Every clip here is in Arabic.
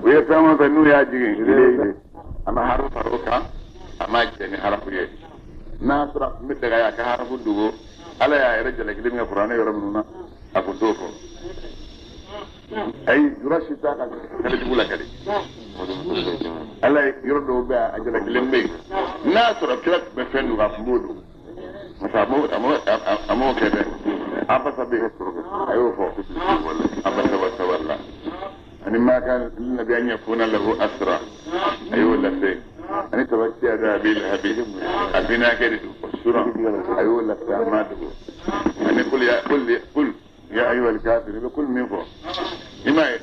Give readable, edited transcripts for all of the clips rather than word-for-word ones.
we fama fa nu ya jigin ile ama haru faruka ama jeni harafu ye na sura mi daga ya ka harafu dugo ala ya yare jala gilim ya qur'ana yara mununa aku dofo ay yurashi ta ka kala dibula kali ala yurdo ba ajala gilim be na sura kila be fendu ga mbodu masamo amo kede abasa be suru ayo fo abasa wala ani ma kan nabi an yakuna lahu asra ayo la fe ani tabaki ada bil habib abina kede sura ayo la tamadu ani kul ya ayyuha al-kafir kul min fo imay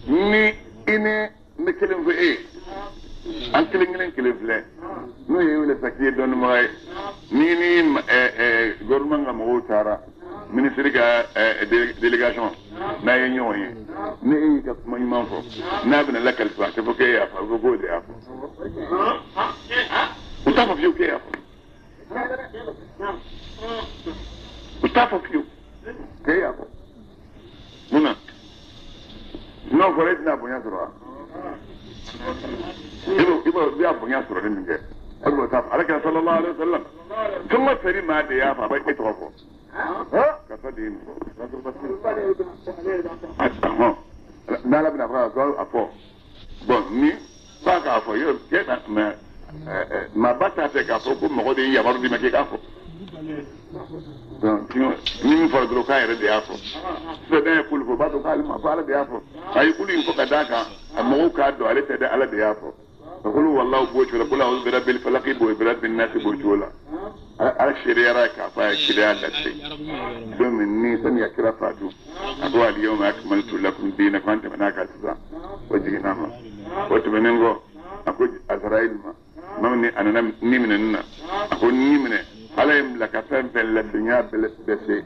ni ine mekelem fe an kelen fle no yewle sakiye don moy ni gouvernement ngam tara ministre ga délégation na yenyo yi ni ka mo imam fo na bina lakal fa te foke ya fa go de afo utafa fiu ke afo utafa fiu ke afo muna no fore na bonya sura ibo biya bonya sura din ke abu ta alaka sallallahu alaihi wasallam kuma fari ma da ya fa bai ito ko ka sadin nala bina fra go afo bon ni ba ka afo yo ke ma bata te ka fo ko mo de ya maru di ma ke ka fo donc ni fo do ka ere de afo so da ko ko ba do ka ma fa ala de afo ay kuli ko ka daka mo ka do ale te da ala de afo ko wallahu bocho kula uzu bi rabbil falaq bo bi rabbin nas bocho la ala shirira ka fa kida da sai domin ni san ya kira fatu abuwa da yau ma akmaltu lakum dinakum anta manaka tsa wajina ma wato menengo akwai azrail ma mamni anana ni minna akwai ni minne alayim la ka fen fen la dunya bese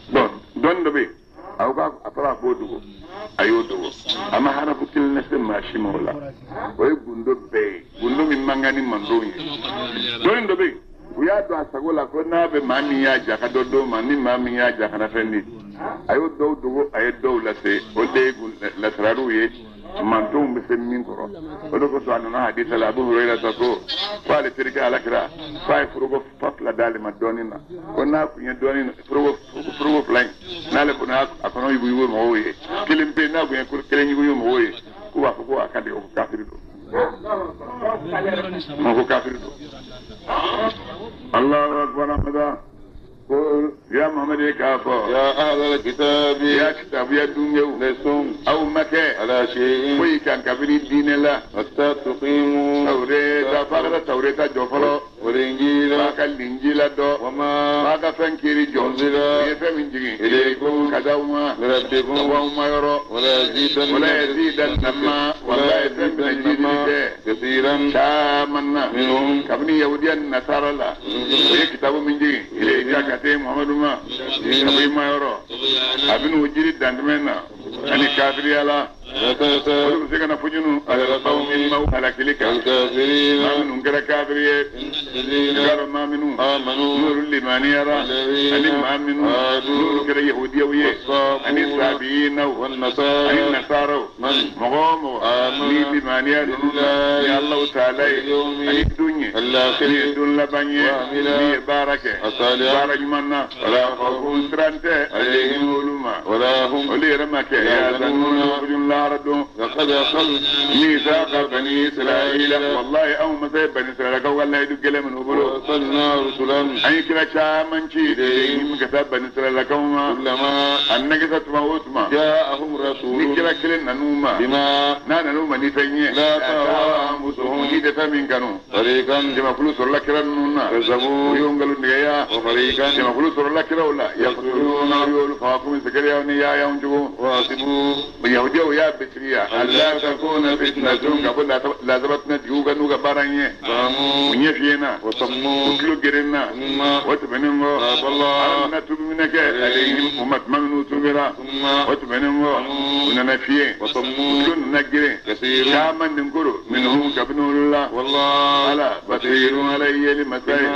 don dobe awga afara bodugo ayodo ama harafu kilna se mashi mola way gundo min mangani mandoyi don dobe uya do asagola ko na be mami ya jaka dodo mami ya jaka na fendi ayodo dogo ayodo la se o de la traru ye mantum be se min toro o do ko so anana hadith la abu hurayra ta ko fale tirga alakra fay furugo fatla dal ma donina ko na ku nya donina furugo plan na le ko na akono yibu yibu mo woye kilim be na ko kelen yibu yibu mo woye ko wa ko akade o kafiri do mo kafiri do الله أكبر حمدا قل يا محمد كافر يا أهل الكتاب يا كتاب يا دنيا لستم أو مكة على شيء وي كان كبير الدين الله حتى تقيموا توريتا فقط توريتا جوفلو والإنجيل فاك الإنجيل دو وما فاك فنكيري أنزل يفهم إنجيل إليكم كذاوما لربكم وما يرى ولا يزيدن ما ولا يفهم الإنجيل كثيرا شامنا منهم كابني يهوديا النصارى الله وي كتاب من جي إليك كتاب محمد ما كابني ما يرى أبن وجري دندمنا أني كافري على ولو سيكون فجنو على قوم المو على كلك الكافرين ما منهم كلا كافرية قالوا ما منهم آمنوا نور الليمان يرى أني ما منهم نور كلا يهودية ويه أني السابيين والنصارى أني النصارى مغام أني الليمان يا الله تعالى أني الدنيا أني الدنيا لبنية أني باركة بارك منا ولا خوف ترانته عليهم علوما ولا هم ولي رمك يا زنون لقد أخذ ميثاق بني إسرائيل والله أو مثل بني إسرائيل والله يدق من أبلو وأرسلنا رسلا أي كلا شامن شيء كتاب بني إسرائيل كوما كلما أنك ستموتما جاءهم رسول نكلا كلنا نوما بما نانا نوما نفنيه لا تهوى أنفسهم نيدا فمن كانوا فريقا كما فلوس الله كلا نونا كذبوا ويونغلوا نيا وفريقا كما فلوس الله كلا ولا يقتلون يقولوا فاكم سكريا ونيا يوم جو وحسبوا يهوديا ويا بتريا ألا تكون فتنة قبل لا زبطنا تيوغا نوغا بارانيه فهموا ونيفينا وصموا وكلو جرنا ثم وتبنمو تاب الله نتوب منك عليهم ومتمنوا تبرا ثم وتبنمو وننفيه وصموا وكلو نجري كثير شاما ننقروا منهم كبنوا الله والله على بصير علي لمسائل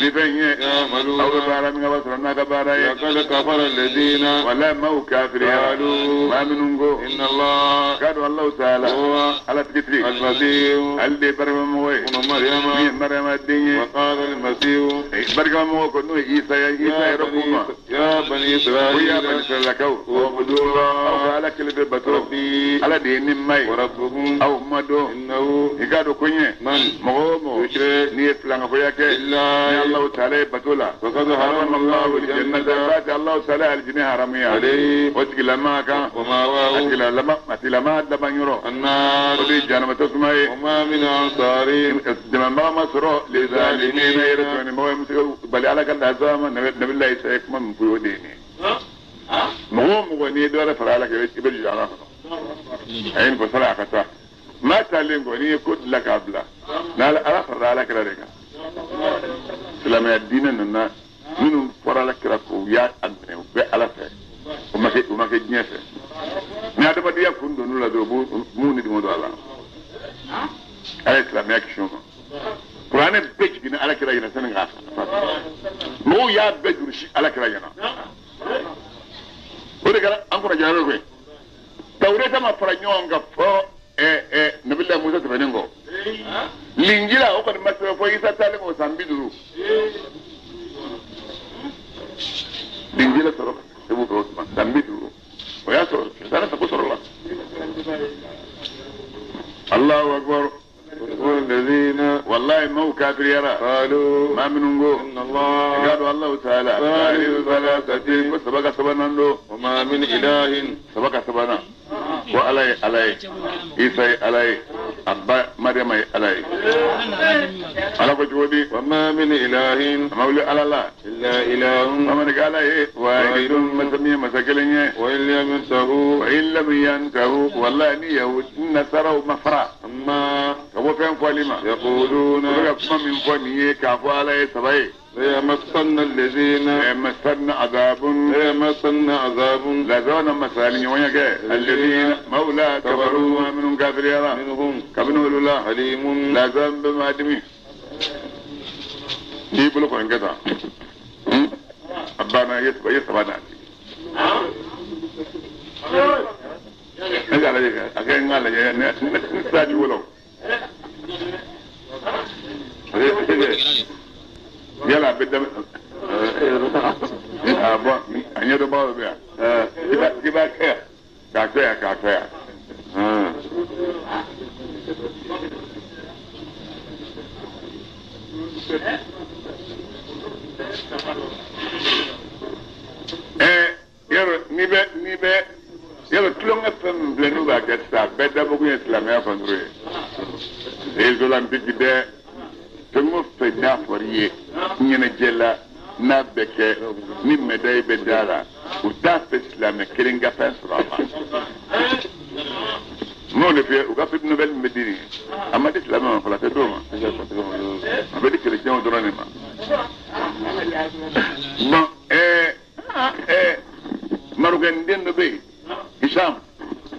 بفنيه يعملون أو بارا من وصرنا كبارا لقد كفر الذين ولا مو كافر قالوا ما منهم إن الله قالوا الله تعالى هو على تكتري المسيح اللي برغم موي ابن مريم مين مريم الدنيا وقال المسيح برغم موي كنو عيسى ربما يا بني ويا إسرائيل بني إسرائيل اعبدوا أو الله على كل بتو ربي على دين ماي وربكم أو مدو إنه يقالوا كوني من مغومو يشرك نية فلان فياك إلا الله تعالى بتولا فقد حرم الله الجنة فات الله تعالى الجنة حرمية عليه وتقل ما كان ومأواه أتقل ما دبا يرو النار ودي جانب تسمعي وما من أنصار دمان ما مسرو للظالمين يرسون ما يمسكوا بل على كل هزامة نبي الله يسعيك من بيوديني مغو ني دولة فرالك يبجي جانا أين بسرعة كتا ما تعلم ني كود لك أبلا نال ألا فرالك رأيك سلام الدين أننا منهم فرالك رأكو يا أدنى وبألا فيه وما كي جنسه نادى بدي أكون دونولا دو موني دمو دوالا على الإسلام يكشوما قرآن بيج بنا على كلا ينا سنة غافة مو يا بيج ورشي على كلا ينا وده كلا أنكونا جانو كوي توريتا ما فرانيوان غفو نبي الله موسى تفنينغو لينجيلا أوكا نمسر فو يسا تالي وسامبي درو لينجيلا سروك تبو كروسمان سامبي درو ويا سروك سانا تبو سروك الله أكبر والذين والله مو كافر يرى قالوا ما منهم إن الله قالوا الله تعالى ثالث ثلاثة سبق سبنا وما من إله سبق سبنا وعلي عيسى علي أبا مريم علي على وجودي وما من إله مولى على الله إلا إله ومن قال إيه واحد مسمي مسكلين وإن لم ينتهوا وإن لم ينتهوا والله أن يهود نصروا مفرا أما هو كان فالما يقولون ويقوم من فنيه كافو عليه سبعي ليمسن الذين مسن عذاب ليمسن عذاب لازونا مسالين وياك الذين مولى كفروا ومنهم كافر يرى منهم كبنوا الله حليم لازم بمادمي يقولوا كون كذا أبانا يسبنا نجعل ذلك أكين قال لي نساجي ولو يلا بدم أبا أني دبوا بيا كذا كذا يلا نبى يلا كلهم أفهم بلنو بعكسها بدأ بقول إسلامي أفندري إلزولام بيجده تمو فدا فوريه نينا جلا نابك ni medai bedara uta islam kiringa pensrama no le fe uga fit nouvelle medini amadi islam on fala tedoma abedi chrétien odorane ma bon marugan den no be isham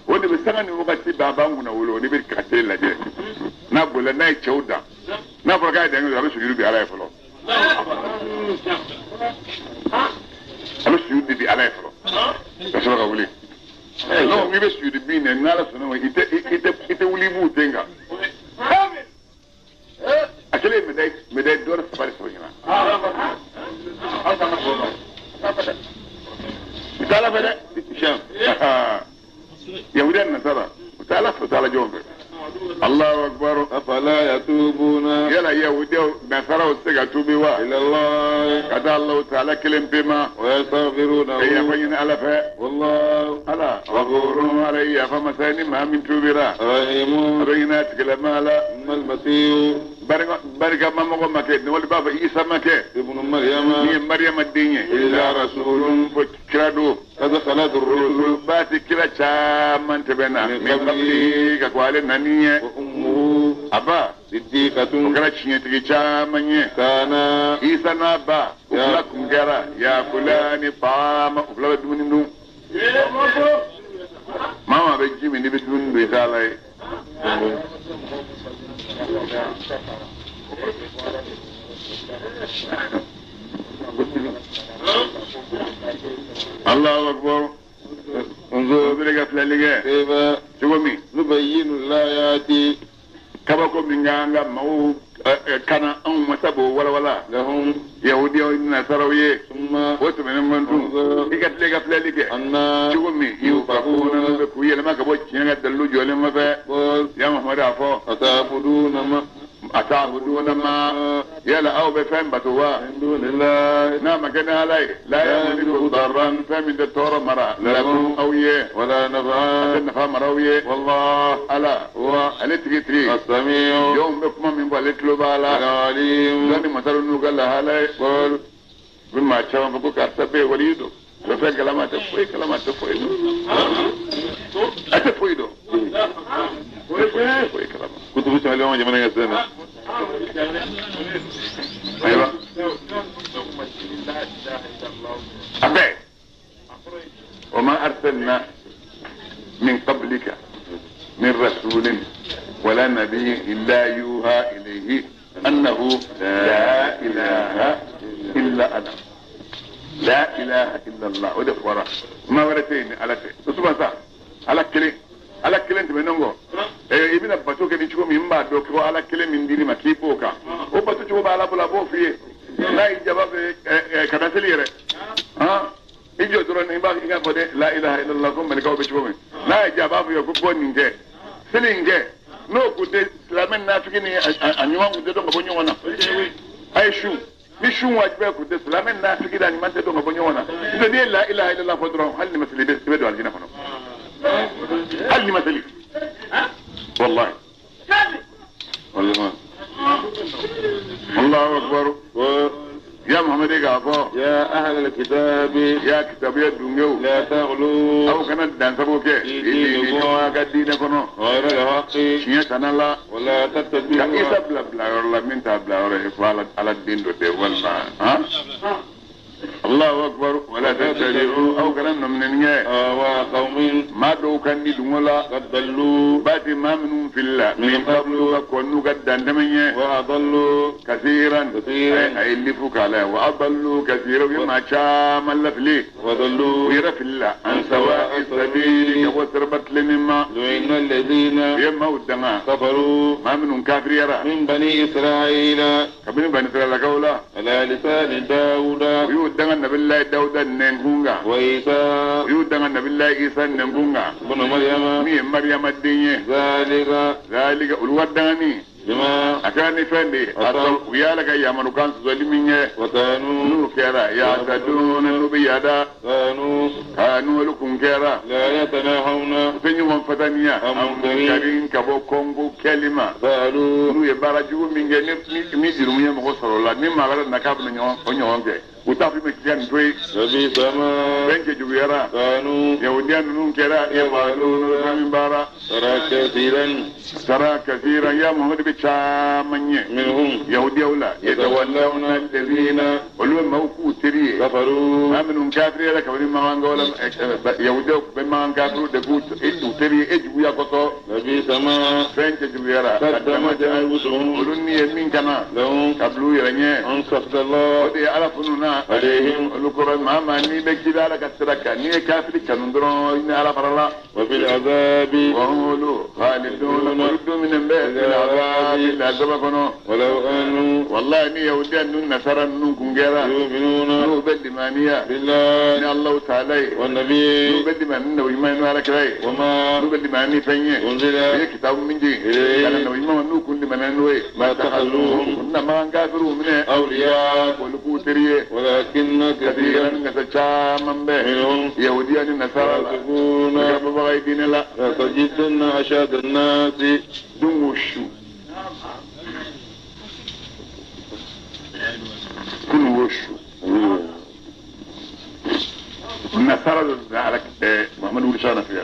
woni be sangani wakati baba nguna wolo ni be katel la je na bola na cheuda na fora ga denga abe suguru bi ala efolo abe suguru bi ala efolo eso ga wuli no mi be suguru bi ne ngala so no ite wuli bu tenga akele me dai dor fare so yina tala fere sham yahudan nasara tala jombe الله أكبر أفلا يتوبون يلا يهودي نصارى وسجتوا إلى الله كذا الله تعالى كلم بما ويستغفرونه هي فين ألفه والله ألا غفور علي فمساني ما من توبرا رحيم رينات كلام لا أما المسيح barika mamako make ne wali baba isa make ابن مريم ni maryama dinye إلا رسول ko kirado قد خلت الرسل ba ti kira caman tebena Min min qabli ka kwale naniye وأمه aba صديقة ko kira cinye tigi caman ye كان isa na ba ufla kungera ya kulani fama ufla dumuni dum mama be jimi ni be dum do italai Allahu akbar انظر birega flalige كيف jogomi نبين الآيات kabako minganga mau kana an masabo wala لهم yahudiya na sarawiye ثم wato menen mantu igatlega flalige أن jogomi yufakuna be kuyele maka bo cinga dallu jole mafe قل ya muhammad afo أتعبدون ما ata'buduna ma yala aw be fam batuwa من دون الله na magana alai la yamliku darran fam de tora mara lakum awiye ولا نفعا أن فهم رويه والله ألا هو التري السميع يوم بكم من بالتلو بالا العليم لاني مثلا نقول لها لا قل بما تشاور بكو كاسبه وليدو لفه كلمات تفوي كلمات تفوي اتفوي دو تفوي كلمات كنت بسمع اليوم جمعنا السنة ايوه أبي وما أرسلنا من قبلك من رسول ولا نبي إلا يوحى إليه أنه لا إله إلا أنا لا إله إلا الله ودف ورا ما ورتين على شيء سبحان على كلي انت منغو ابن باتو كني تشكو من بعد دو على كلي من ديري ما كيفوكا او باتو تشكو بالا بلا بو في لا يجاب كذا سليره ها ijo duro ni ba inga bode la ilaha illallah ko malika o be chume na ja ba yo ko bonni nge silinge no ku de islamen na fiki ni anyuma ku de do ngabo nyona ay shu ni shu wa be ku de islamen na fiki da ni man de do ngabo nyona ndo ni la ilaha illallah ko duro hal ni masli be do aljina kono hal ni masli wallahi والله الله اكبر يا محمد يقافو يا أهل الكتاب يا كتاب يا دنيو لا تغلوا أو كانت دانسبوك إيه قدينا كنو غير الحق شيء كان الله ولا تتبعوا كإسا بلا بلا ولا من تبلا ولا إفعال على الدين ده ولا ها الله أكبر ولا تتبعوا أو كان من نية وقوم ما دو كان ندملا قد ضلوا بات ما منهم في الله من قبل وكونوا قد دندمنيه وأضلوا كثيرا أي اللي فوق عليه وأضلوا كثيرا بما شام اللفلي وضلوا ويرف الله عن سواء السبيل وسربت لمما لعن الذين يما ودنا كفروا ما منهم كافر يرى من بني إسرائيل كبير بني إسرائيل قولا على لسان داود ويودنا النبي الله داود النهونغا وعيسى ويودنا النبي الله عيسى النهونغا بن مريم مي مريم الدنيا ذلك الوداني بما أكاني فندي أصل ويالك يا منوكان سلمينه وكانوا نوكرا يا تدون نبيادا كانوا لكم كرا لا يتناهون سنيوم فتانيا أم كرين كبو كونغو كلمة قالوا نو يبارجو من جنب ميزيرو ميا مغسرو لا نيما غير نكاب نيونغي وتافي مكيان توي ربي سما بنك جويرا كانوا يهوديان نون كرا يفعلون من بارا ترى كثيرا يا محمد بتشامنيه منهم يهوديا ولا يتولون الذين ولو موكو تري كفروا ما منهم كافر لك ولي ما ولا يهوديا بما كافروا دغوت ادو تري اجو يا كوتو ربي سما فانت جويرا قدمت أنفسهم ولني يمين كما لهم قبلوا يرنيه أن سخط الله ودي عرفنا عليهم لكر ما ني بكيدا لك ترك ني كافر كانوا درو ان على فرلا وفي العذاب وهم خالدون وردوا من العذاب لا سبقنا ولو أنوا والله اني يهوديا نون نصارى نون كونغيرا يؤمنون نو بدمانيا بالله ان الله تعالى والنبي نو بدمان نو ايمان على كراي وما نو بدماني فني أنزل هي كتاب من جي كان نو ايمان نو كون من نوي ما تخلوهم انما كافروا من أولياء ولكو تريه ولكن كثيرا كثيرا نتشامم به منهم يهوديا نصارى يقولون كما بغي دين لا لتجدن أشد الناس دموشو كن وشو النصارى على محمد ولسانه في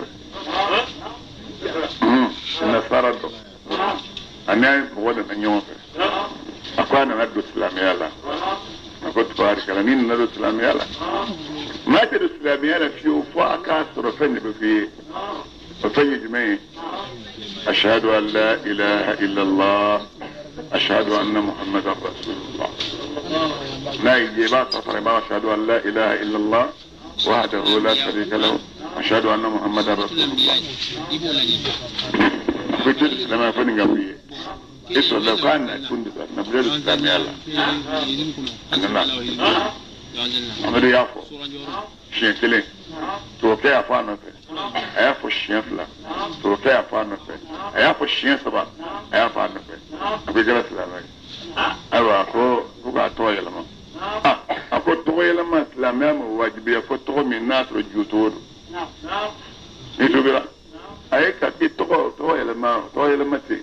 النصارى أنا بقول من يوم أقوانا ندرس الإسلامية لا أقول تبارك الله مين ندرس الإسلامية لا ما تدرس الإسلامية لا في فاكا صرفين بفي جميع أشهد أن لا إله إلا الله أشهد أن محمدا رسول الله لا يجيبات صفر أشهد أن لا إله إلا الله وحده لا شريك له أشهد أن محمدا رسول الله كنت لما يكون قوي إسر لو كان كنت نبلغ الإسلام يلا أننا أمر يافو شيء كله توكي أفانا في أيافو الشيء فلا توكي أفانا في أيافو الشيء سبا أيافانا في أبي جلس لنا أيوة أكو توي لما أكو توي لما إسلام يا مواجبي أكو توي من الناس رجوتور يتوبلا أيك أكيد توي لما تي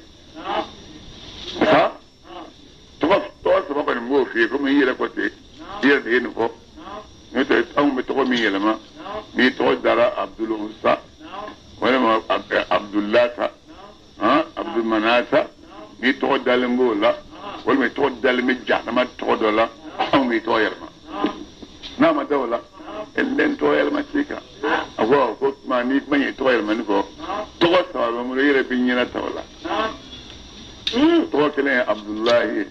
ها توي سبا كن مو في كم هي لكوتي هي نفو نتى أم بتوي مية لما نتوي دارا عبد الله ولا ما عبد الله عبد المناسة نتوي دالمبولا ولا ما توي دالمجا نما توي دولا أم بتوي لما نعم دولا اللي توي لما تيكا أقول كنت ما نيت ما يتوي لما نفو توي سبا بمريرة بيننا تولا توي كله عبد الله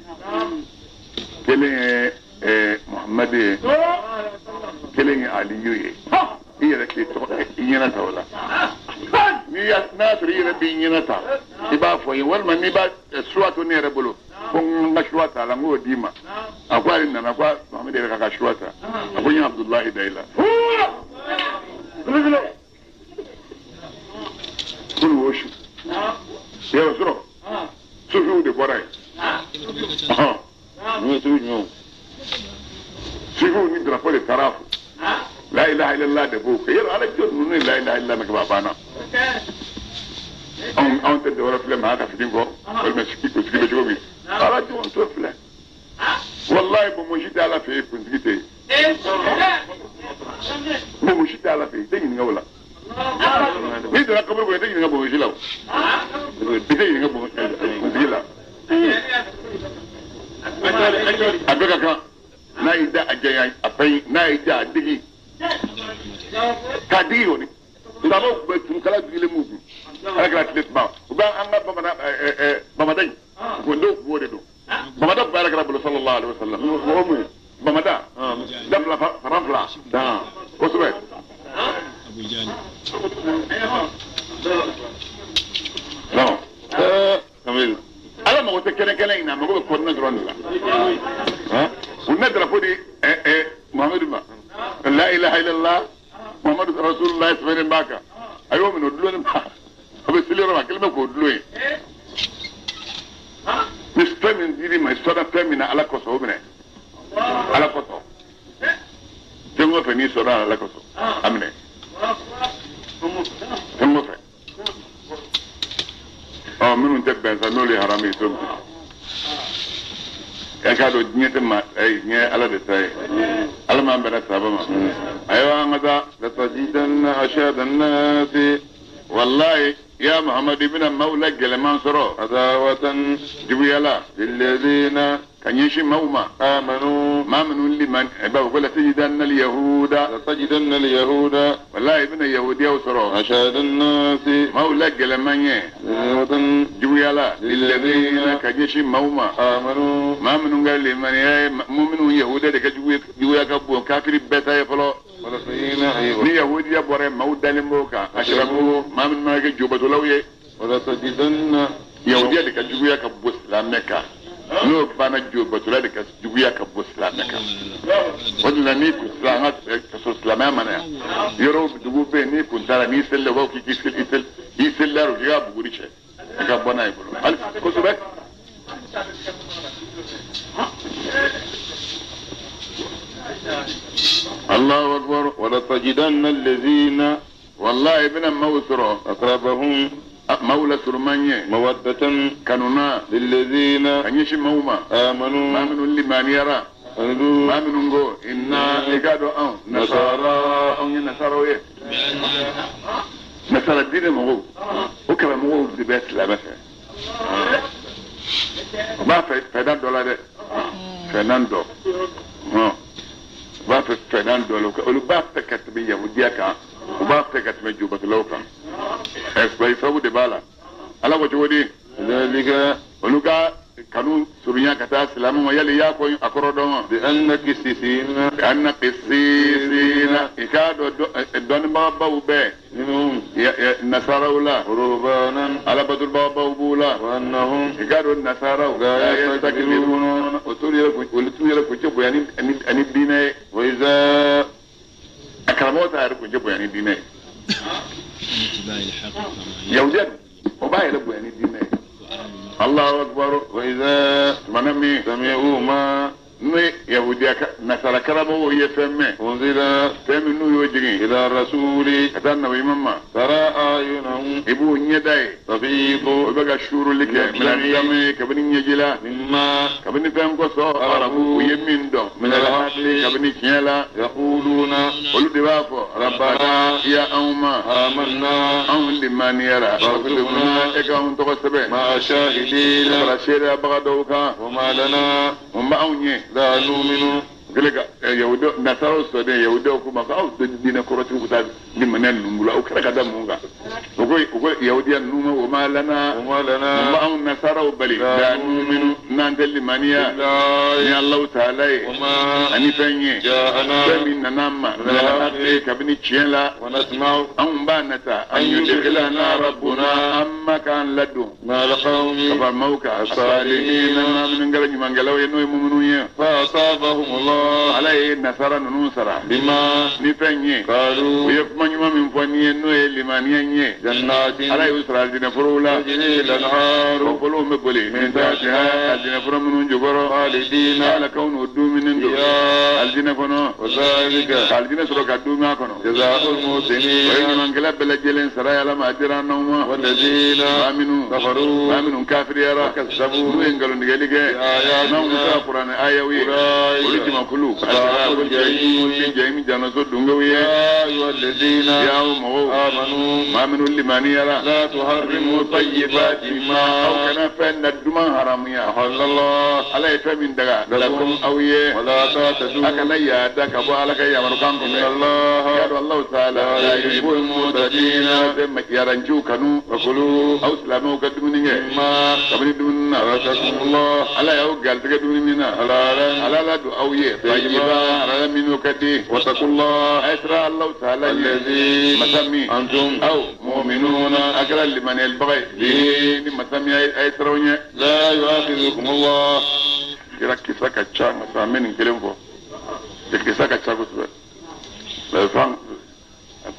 كله محمد كله علي هي لك توي يننا تولا ni asna turi bi nyina ta iba fo yin wal man ni ba suwato ne rebulu kun ga suwata la ngo dima akwari na kwa Muhammad da ka suwata akun Abdullah Daila kun woshu ya suro sufu de borai ni tu nyo sufu ni drapo de tarafu la ilaha illallah de bu khayr ala jun ni la ilaha illallah makbabana on te dora film haka fitin ko wal masiki ko sibe jobi alajon to film wallahi bo mo jita ala fe kun digite bo mo jita ala fe te ni ngawla ni dara kabur ko te ni ngabo jilaw te ni ngabo jila abeka ka na ida ajaya apai na ida digi kadiro ni ndabo betum kala gile mugu ala kala tlet ba uba anga bamadan ko ndo wode do bamada bara kala sallallahu alaihi wasallam wo mu bamada dafla farafla da ko sube abu jani no kamil ala ma wote kene ina ma ko ko na dron la unna dra fodi muhammadu ma la ilaha illallah muhammadu rasulullah sallallahu alaihi wasallam ayo min odlo ni ma abe silero ma kelme ko odlo yi mr min diri ma soda femina ala ko so mene ala ko so tengo fe ni soda ala ko so amne tengo fe minun te benza no le harami so ya ka do nyete ma nye ala de sai ala ma bera sabama ayo ngada la tajidanna ashadan nas wallahi يا محمد بن مولى جلمان سرو عداوة جويلا للذين كان يشي موما آمنوا ما منوا لمن بقول لتجدن اليهود والله ابن يهودي وسرو أشهد الناس مولى جلمان جويلا للذين كان يشي موما آمنوا ما منوا قال لمن مؤمنوا يهودا دك جويا كبو كافر بيتا يفلو ni yahudi ya bore maudale mboka ashrabu ma min ma ke jubatu lawye wala tajidanna yahudi de ka juguya ka buslameka no bana jubatu la de ka juguya ka buslameka wala ni ku slama ka so slama mana yoro dugu be ni ku tara ni selle wa ki isel la ro ya buguri che ka bona ibro al ko sube الله أكبر ولتجدن الذين والله ابن موسر أقربهم مولى سرمانية مودة كانونا للذين أنيش موما آمنوا لمن يرى ما منو إنا إكادو أو نصارى أو نصارى إيه نصارى الدين مغو وكما مغو دبات لا بس ما في فناندو لا ده فناندو ما في فناندو لو با تكتب يهوديا وما تكتب جوبة لوكا إسبوعي سو دبالا على وجودي ذلك ولوكا كانوا سوريا كتا سلام ويلي ياكو اكرودون بأن كسيسين بأن قسيسين إكادو دون بابا وبي منهم النصارى ولا رهبانا على بدل بابا وبولا وأنهم إكادو النصارى لا يستكبرون ولتو يلا كجبو يعني أن الدين وإذا أكرموت عارف كجبو يعني الدين يوجد وباي ربو يعني الدين الله أكبر وإذا منامي سمعوا ما ني يهوديا نصارى كرامو يفهمه أنزل فهم نو يوجي إلى الرسول كتان نبي ماما ترى أعينهم ibu nyedai تفيض obaga shuru like minadame kabini nyejila مما kabini fengo so arabu yemindo minalati kabini kiela يقولون olu de bafo rabbana ya auma آمنا an limani yara fakutuna eka on to sebe مع شاهدين bara sheda baga doka وما لنا umma aunye لا نؤمن gelega yahudo nasaro so de yahudo kuma ka au dina koroti kuta limanen numbula o kala kada munga ugo yahudiyan numa wa malana وما لنا umma an nasaro bali la nu'minu nan limaniya ni allah ta'ala وما ani fenye جاءنا min nanama la ate kabini chiela ونسمع an banata an yudkhilana rabbuna amma kan ladu ما لقوم kafal mauka as-salihin ma min ngala nyumangalaw yeno mu'minunya فأصابهم الله alay nasara nunu sara بما ni fenye قالوا uyefuma nyuma min fani no limaniya nye جنات alay usra dina furula تجري الأنهار folo me bole min taatiha aljina furo minun jogoro خالدين ala kawnu duminin do فيها aljina kono وذلك aljina soro ka duma kono جزاء way المحسنين mangala bela jelen saraya la ma dira nawma والذين aminu كفروا aminu kafir yara وكذبوا nu engalo ndigelige بآياتنا na musa qur'an ayawi أولئك ultima kulu أصحاب الجحيم jaymi jana so dungawiye يا أيها الذين ya mo آمنوا ma minu limani yara لا تحرموا طيبات ما aw kana fenna duma haramuya أحل الله ala ya min daga lakum awiye ولا تعتدوا aka la ya da ka bo ala ka ya maru kan ko إن الله ya do allah ta'ala لا يحب المعتدين dem yaranju kanu وكلوا aw islamu ka dumuni nge مما kabini dumuna رزقكم الله ala ya gal daga dumuni na حلالا ala la do awiye tayyiba ala minu kadi واتقوا الله asra allah ta'ala الذي masami أنتم aw mu'minuna akra liman al-baghi ni masami asra nya لا يؤاخذكم الله kira kisa ka cha masamin kelen fo de kisa ka cha ko la fam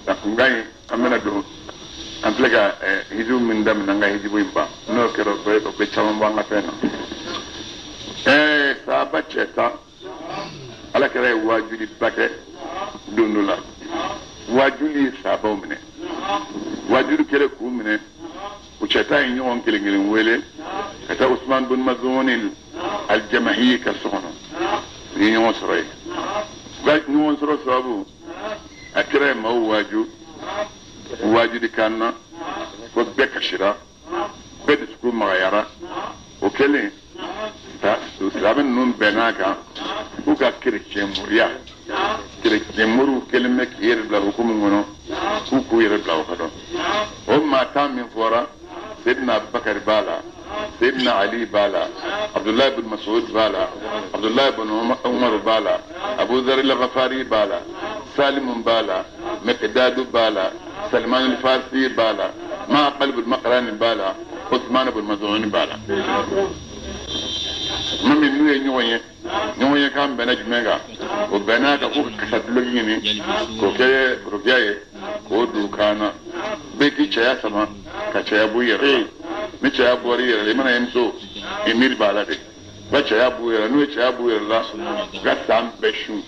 akungai amena do amplega hidu min dam nanga hidu imba no kero ko be chama banga pena saba cheta ala kere wajuli bake dundula wajuli saba mine wajuli kere ku mine u cheta yin yon kelen kelen wele kata usman bin mazun الجماهير كالسخنة ينوان سرعي قال نوان سرع سابو أكرم هو واجو دي كان وبك الشراء بيد سكون مغيرة وكلي سلامن نون بناكا وكا كريكي مريا كريكي مرو كلمة يرد لحكم منو وكو يرد لحكم وما تام من فورا سيدنا أبو بكر بالا سيدنا علي بالا عبد الله بن مسعود بالا عبد الله بن عمر بالا ابو ذر الغفاري بالا سالم بالا مقداد بالا سلمان الفارسي بالا ما قلب المقران بالا عثمان بن مظعون بالا ممن نو نيوي كان بنجمغا وبناك كو كسدلغيني كو كي روكاي كو دوكانا بيكي تشيا سما كتشيا بوير mi caya bori yɛrɛ i mana ye muso emir b'a la de ba caya bu yɛrɛ n'u ye caya bu yɛrɛ la u ka san bɛɛ su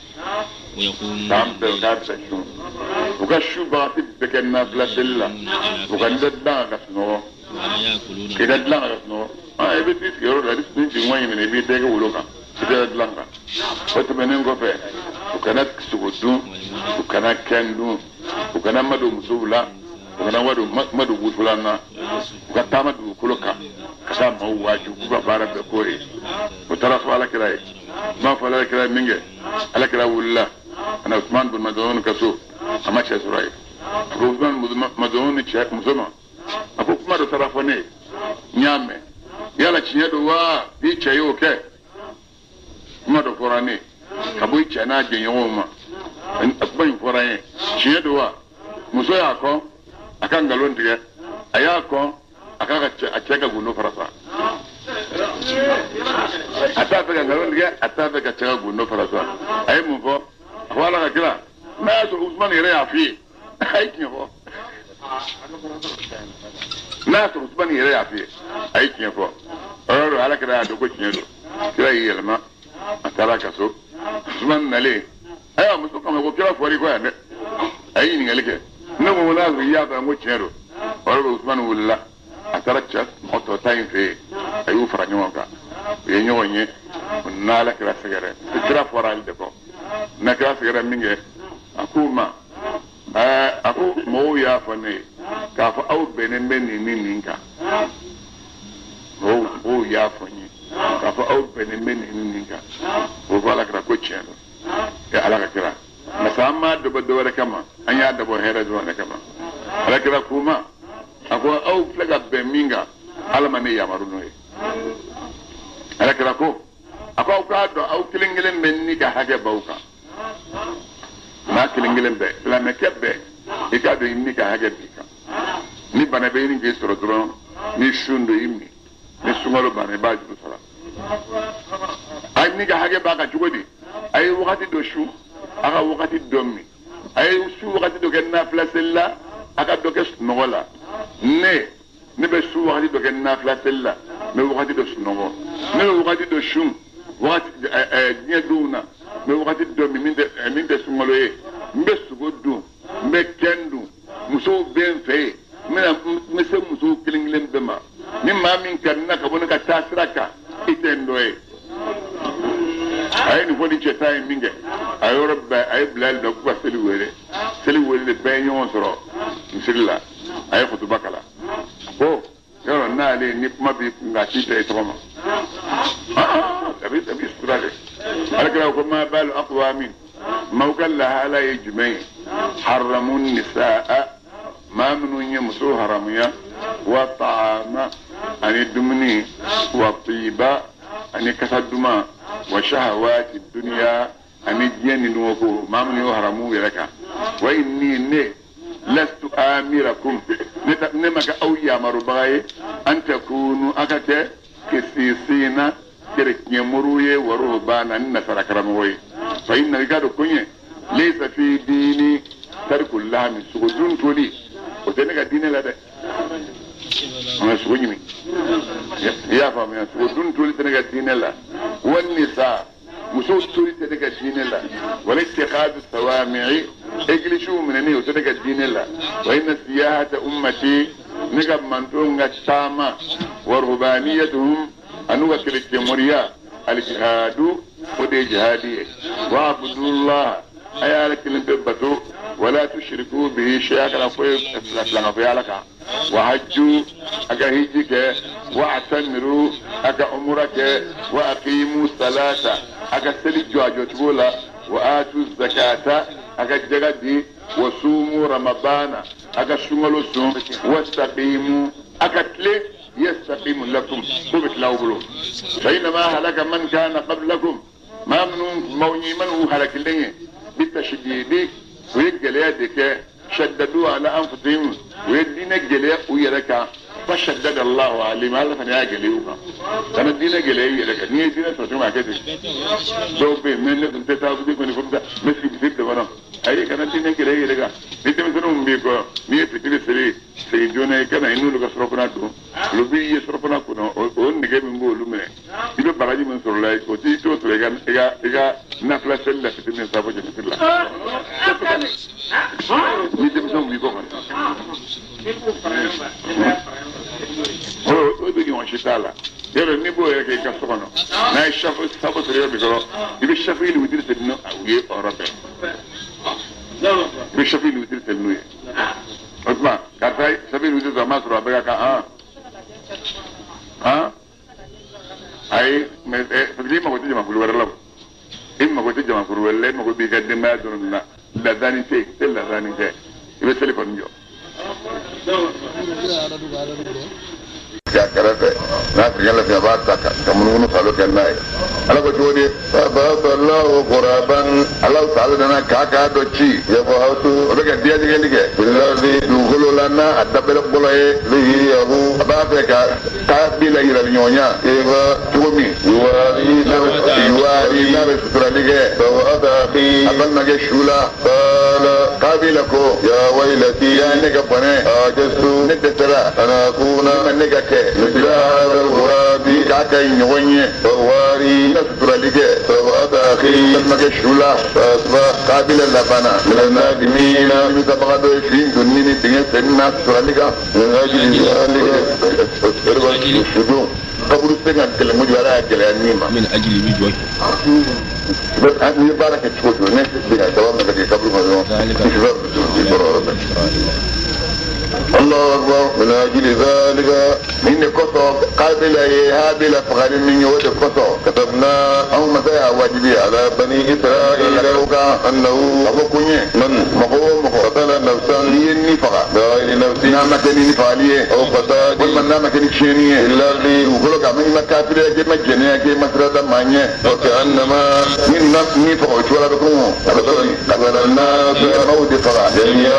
san bɛɛ u k'a bɛɛ su u ka su bagati bɛɛ kɛ nafila seli la u ka da dilan ka sunɔgɔ k'i da dilan ka sunɔgɔ i bɛ t'i sigiyɔrɔ la ni jigin ɲini i b'i dɛgɛ wolo kan sida langa wata benen gofe ukana sugudu ukana kendu ukana madu musula ukana wadu madu wutulana ukata madu kuloka kasa mau waju kuba bara be koyi utara fa ala kirai ma fa ala kirai minge ala kirai wulla ana Usman bin Madun kaso ama che surai Usman bin Madun che musoma ako kuma do tarafone nyame yala chinyedo wa bi che yoke kuma do forane kabu che na genyoma akban forane chinyedo wa muso ya ko akan galon dige aya ko akaka acheka guno farasa atafe ka galon dige atafe ka acheka guno farasa ay mu fo wala ka kila na to Usman yere afi ay kinfo na to Usman yere afi ay kinfo oro ala kira do ko kinyedo kira yelma atara kaso Usman nale ay muso kama ko kira fori ko ane ay ni ngalike no mo na ya ba mo kinyedo oro Usman wulla atara cha moto time fe ayu faranyo ka ye nyonye na la kira segere kira foral de ko na kira segere minge akuma aku mo ya fane ka fa au benen benen ninka o ya fane ka fa au benen benen ninka o fala kira ko chelo ya ala kira na sama do do kama anya da bo hera do na kama ala kira kuma ako au flaga beminga ala mane ya maruno e ala kira ko ako ka do au kilingelen menni ka hage bauka na kilingelen be la mekebe e ka do inni ka hage bika ni bana be ni ke soro dron ni shundo immi ni sumaro bana ba ju sara ay ni ka hage baka jugodi ay wakati do shu aka wakati dommi ay shu wakati do ken na placella aka do ke nogola ne be shu wakati do ken na placella me wakati do snogo ne wakati do shum wakati nya duna me wakati do min de sumalo e mbe sugodu mbe kendu muso ben fe me se muso kilinglen bema ni mamin kan na ka bona ka tasraka itendo e ay ni fodi che tay minge ay robba ay blal do ko seli wele be nyon soro insilla ay khutu bakala bo yoro na le ni mabi ngati te toma tabi strade alaka ko ma bal aqwamin موكلها لا يجمع حرموا النساء ما من يمسو حرميا والطعام عن الدمني والطيبة عن كسدما وشهوات الدنيا عن الجن نوكو ما من يحرموا لك وإني لست آمركم نمك أو يامر بغاي أن تكونوا أكت كسيسين كرك يمروي ورهبانا نسر كرموي فإن رجال كوني ليس في ديني ترك الله من سجون تولي وتنك دين لا ده أنا سجوني يا فهم يا سجون تولي تنك دين لا والنساء مسوس تولي تنك دين لا والاتخاذ السوامع اجلسوا من نيو تنك دين لا وإن سياحة أمتي نجب منتون الشامة ورهبانيتهم أنو كلك مريا الجهاد ودي جهادي وعبدوا الله أيالك لنببتوا ولا تشركوا به شيئا كلا في لك وحجوا أكا هيجك واعتمروا أكا أمرك وأقيموا الصلاة أكا سلجوا أجوتبولا وآتوا الزكاة أكا جغدي وصوموا رمضان أكا شمالوا سوم واستقيموا أكا تلي يستقيم لكم كبت لاوبلو فإنما هلك من كان قبلكم ما من موني من هلك ليه بالتشديد ويقل يدك شددوا على أنفسهم ويدين قل ويركا فشدد الله عليهم هذا فنيا قليوكا أنا دين قل يركا نيه دين سوشما كده دوبي من لكم تتابدك من فمتا مسكي بسيب دوانا أي كان دين قل يركا نيتي مثلهم بيكو نيه تكري سري سيجونا كان إنو لك سرقنا دو لبي يسرقنا كنا وون نجيب من بولو منه يبقى براجي من سرلاي وتي تو سرقان إيجا نفلا سلا في تنين سابو جنة الله نيتي مثلهم بيكو كنا o be ki won shitala yero ni bo yake ka sokono na shafu sabo sere bi goro ibi shafu ili widir te no awie orobe ibi shafu ili widir te no ye otma katai shafu widir za masro abega ka ai me fadli ma ko tijama kulu wala imma ko tijama kulu wala ma ko bi gadde ma don na la dani te la dani te ibe telefon jo ya karate na yalla fi abata kamun salo kenai ala ko jodi baballahu quraban ala salo dana kaka dochi ya bo hautu obe ga dia dige billahi dugolo lana adabel boloye li yahu abata ka bila ira nyonya eva tumi yuari na resura dige wa adabi abanna ge shula qala qabila ko ya wailati ya nega bane ajastu netara ana kuna nega مثل هذا الغراب كاكا ينوني فواري نسطر لك فوأب أخي سلمك الشولة فأصبح قابل اللبنة من النادمين متبغض يشرين دنيني تنين سننا نسطر لك من أجل ذلك الشدوم قبل السنة كلمة ولا كلمة من أجل وجوه بس أني بارك تشوف الناس بها سواء ما كان قبل ما يوم الله أكبر من أجل ذلك من كتب قابل هابل فغير من يود كتب كتبنا أو متى واجبي على بني إسرائيل أنه أبوكني من مقوم قتل نفسا ليني فقط بغير نفسي نامتني فعليه أو قتل ومن نامتني شيني إلا لي وقلق من مكافر كما جنيا كما سرد مانيه وكأنما من نفسي فقط ولا بكم قتل الناس موت فقط جميع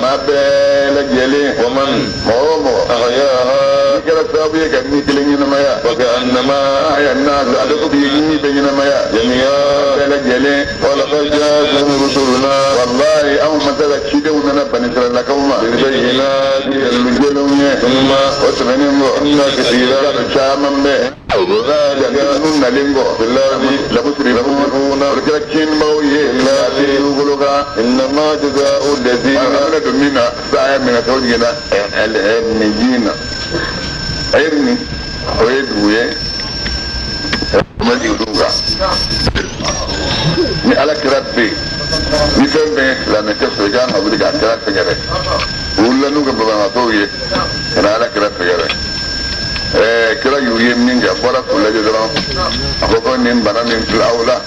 ما بلج ومن مومو أحياها كلا سابية كمي كلين مايا وكأنما أحيا الناس أدقوا بيجني بين مايا جميعا بلجلي ولقد جاءتهم رسلنا والله أو مثلا كيدونا بنسر لكوما بالبينات الجلوية ثم وتمنهم إن كثيرا شاما به وذلك نلنغو في الأرض لمسرفون رجلكين مويه إلا تيوغلغا إنما جزاء الذين أمنت منا سعي من توجينا الهمجين أيرني ويدوية مجيودونغا ni ala kirabbe ni fembe la mete sojana obliga kirabbe gere ulla nuga baba toye na ala kirabbe gere kira yuye minga bora kula jodron akoko nim bana min aula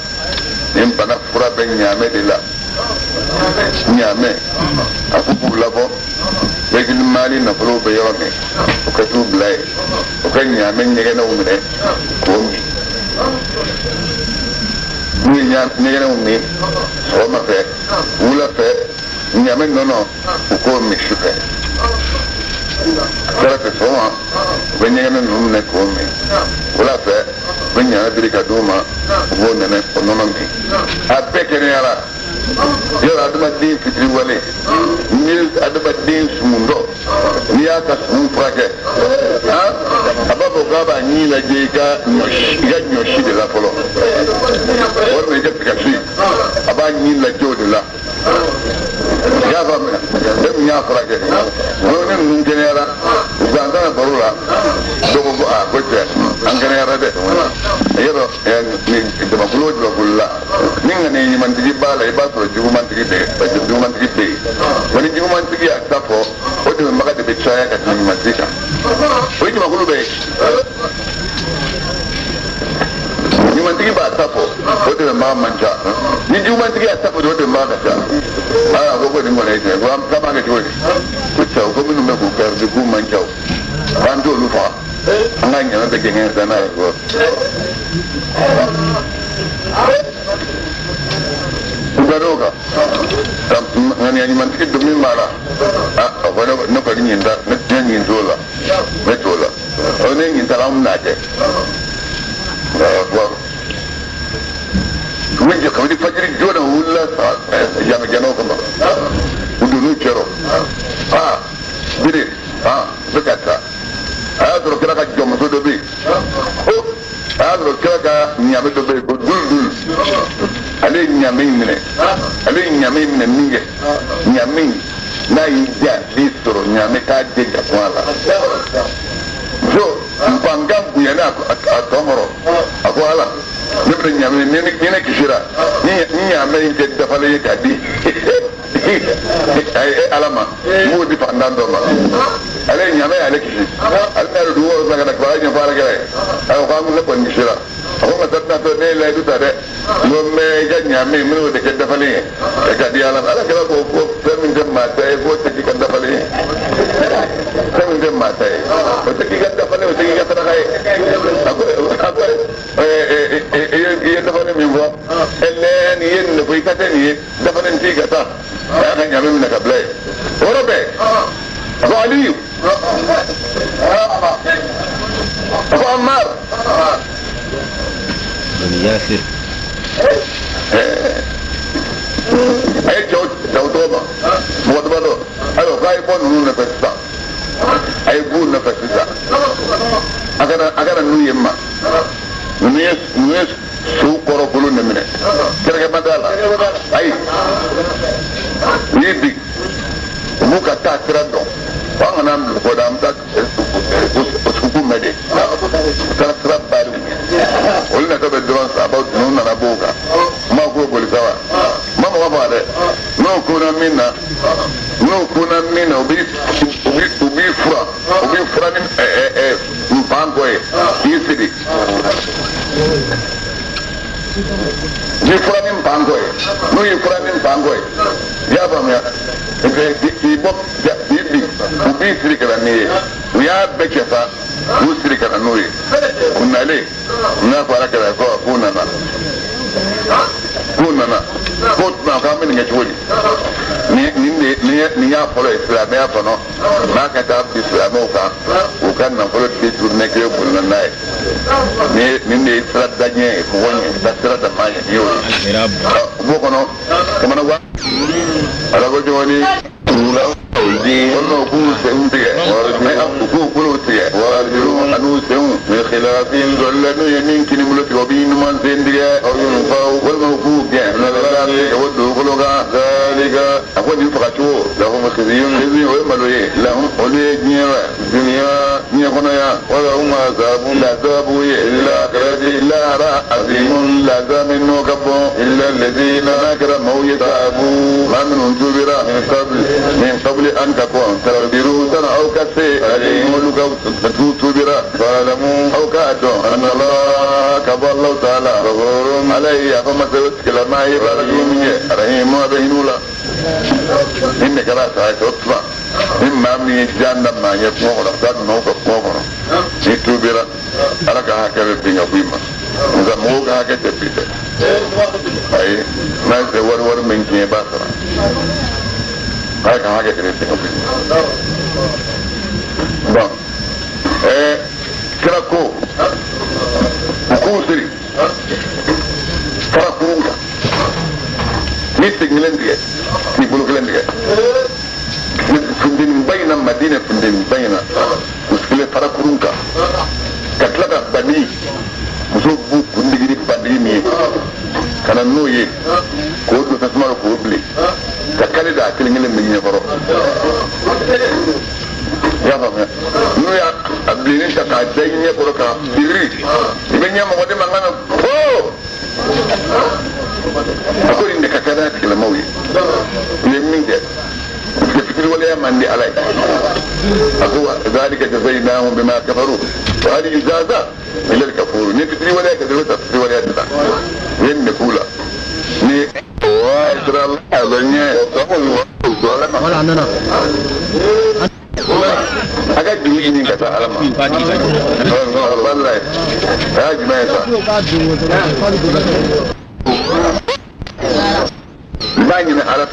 nim bana fura ben nyame de la nyame akubu labo begil mali na furo be yorone o ka tu blay o ka nyame nyege na umre ko mi nyege na umre o ma fe ula fe nyame nono ko mi shufe kala ke soma benyana numne komi wala fe benyana dirika duma wo nene onono mi abeke ne ala yo aduma din fitri wale ni aduma din sumundo ni aka sumu frake ha ababo gaba ni la jega nyoshi de la polo wala me jepika si aba ni la jodi la gaba dem nya frake woni nun genera zanda barula dogo a gote an genera de yero ni de makulo de kulla ninga ni man tigi bala e ba so jigu man tigi de ba jigu man tigi de woni jigu man tigi a tapo o de maga de chaya ka ni man tigi o ji makulo be ni man tigi ba tapo o de ma manja ni jigu man tigi a tapo do de ma ka ta ah go ni ngone je go am kama ke jodi kucha go minu me ko per de go manja bando lu fa anga nyana de gengen sana go ugaroga ngani ani man tigi dumi mara ah wala no ko ni nda ne nyin dola ne dola o ne nyin talam na ke وجه كم دي فجر جونا ولا جام جانو كم ودونو جرو بدي بكاتا هذا كذا كجوم سودبي هذا كذا نيامي دوبي بدول عليه نيامي منه عليه نيامي منه مينجه نيامي na yija listro nyame ka deja kwala so mpanga buyana atomoro akwala nibra nyame ne kishira nyame nke dafale kadi ay alama mo di pandando ma ale nyame ale kishi al mer duwo zaga nak ba nya fara gare ay ko amul ko kishira ko ma tatna to ne la du tade mo me ga nyame mo de ke dafale kadi alama ala kala ko femin dem ma tay ko te ki dafale femin dem ma tay ko te ki dafale o te ki tara kay ye dafale mi bo elen yen ko ikate ni dafale ti gata ya kan nyame min ka blay orobe ko aliyu ko ammar yasir ay jawtoba mo do ayo kay bon nu na festa ay bu na festa agara nu yemma nu su koro bulu ne mine kerege madala ay yibi mu ka ta trado wanga nam ko dam ta usku mede ta trabal olna to be drons about no na boga ma ko boli sawa mama wa bade no kuna minna ubi fura ni mpango yisidi ni fura ni mpango no yi fura ni mpango ya ba me ki bok bibi ubi siri kana ni ya bekefa usiri kana no yi kunale na fara kana ko kunana ko na ka min ngi woli ni ya folo islam ya fono ma ka ta islam o kan na folo ti tourner ke bul na nay ni ne islam danye ko woni ta sira da ma ni yo bo kono ko mana wa ala go joni والله كل سنتي كل سنتي وارجلون أنو سن من خلافين ذلنا يمكن ملك وبين من سنتي أو ينفعوا والموقوف يعني من ذلك يودوا خلقا ذلك أقول يفقشوا لهم خزي ويملوا لهم ولي نيرا الدنيا نيخنا ولهم عذاب عذاب إلا آخرة إلا راء عظيم لازم منه كبو إلا الذين أكرموا يتابوا ما منهم جبر من قبل أن تكون تغبروا سنة أو كسي عليهم ولقوا تبرا فعلموا أو كأتوا أن الله كبر الله تعالى غفور عليه فما سوتك لما يبرجوني رحيم وبهنولا إنك لا سعيد أطفى إما من جانا ما يسمعه لفتاد نوك فوقنا يتوبرا ألك هكذا بين يقيمة إذا موك هكذا تبيت أي ما يسور من كي باسرا هكذا كده bon krako kusiri krakunga mitiglendige ni buluglendige fundin bayna madina fundin bayna uskile krakunga katlaka bani musubu kundigiri bani ni kana noye ko to tasmaro ko bli takale da kilingile min ne faro ya ba no ya abdini ta ka danye ko ka diri ibenya mo de mangana oh ko inde ka kada tikila mawi ne min de fikir wala ya mandi alai akwa zalika jazainahum bima kafaru wa hadi ijaza ila al-kafur ne fikir wala ka da fikir wala ya da ne kula ni wa israel azanya wala nana aga juyi ni kata alama wallahi ya jima'a bani na ala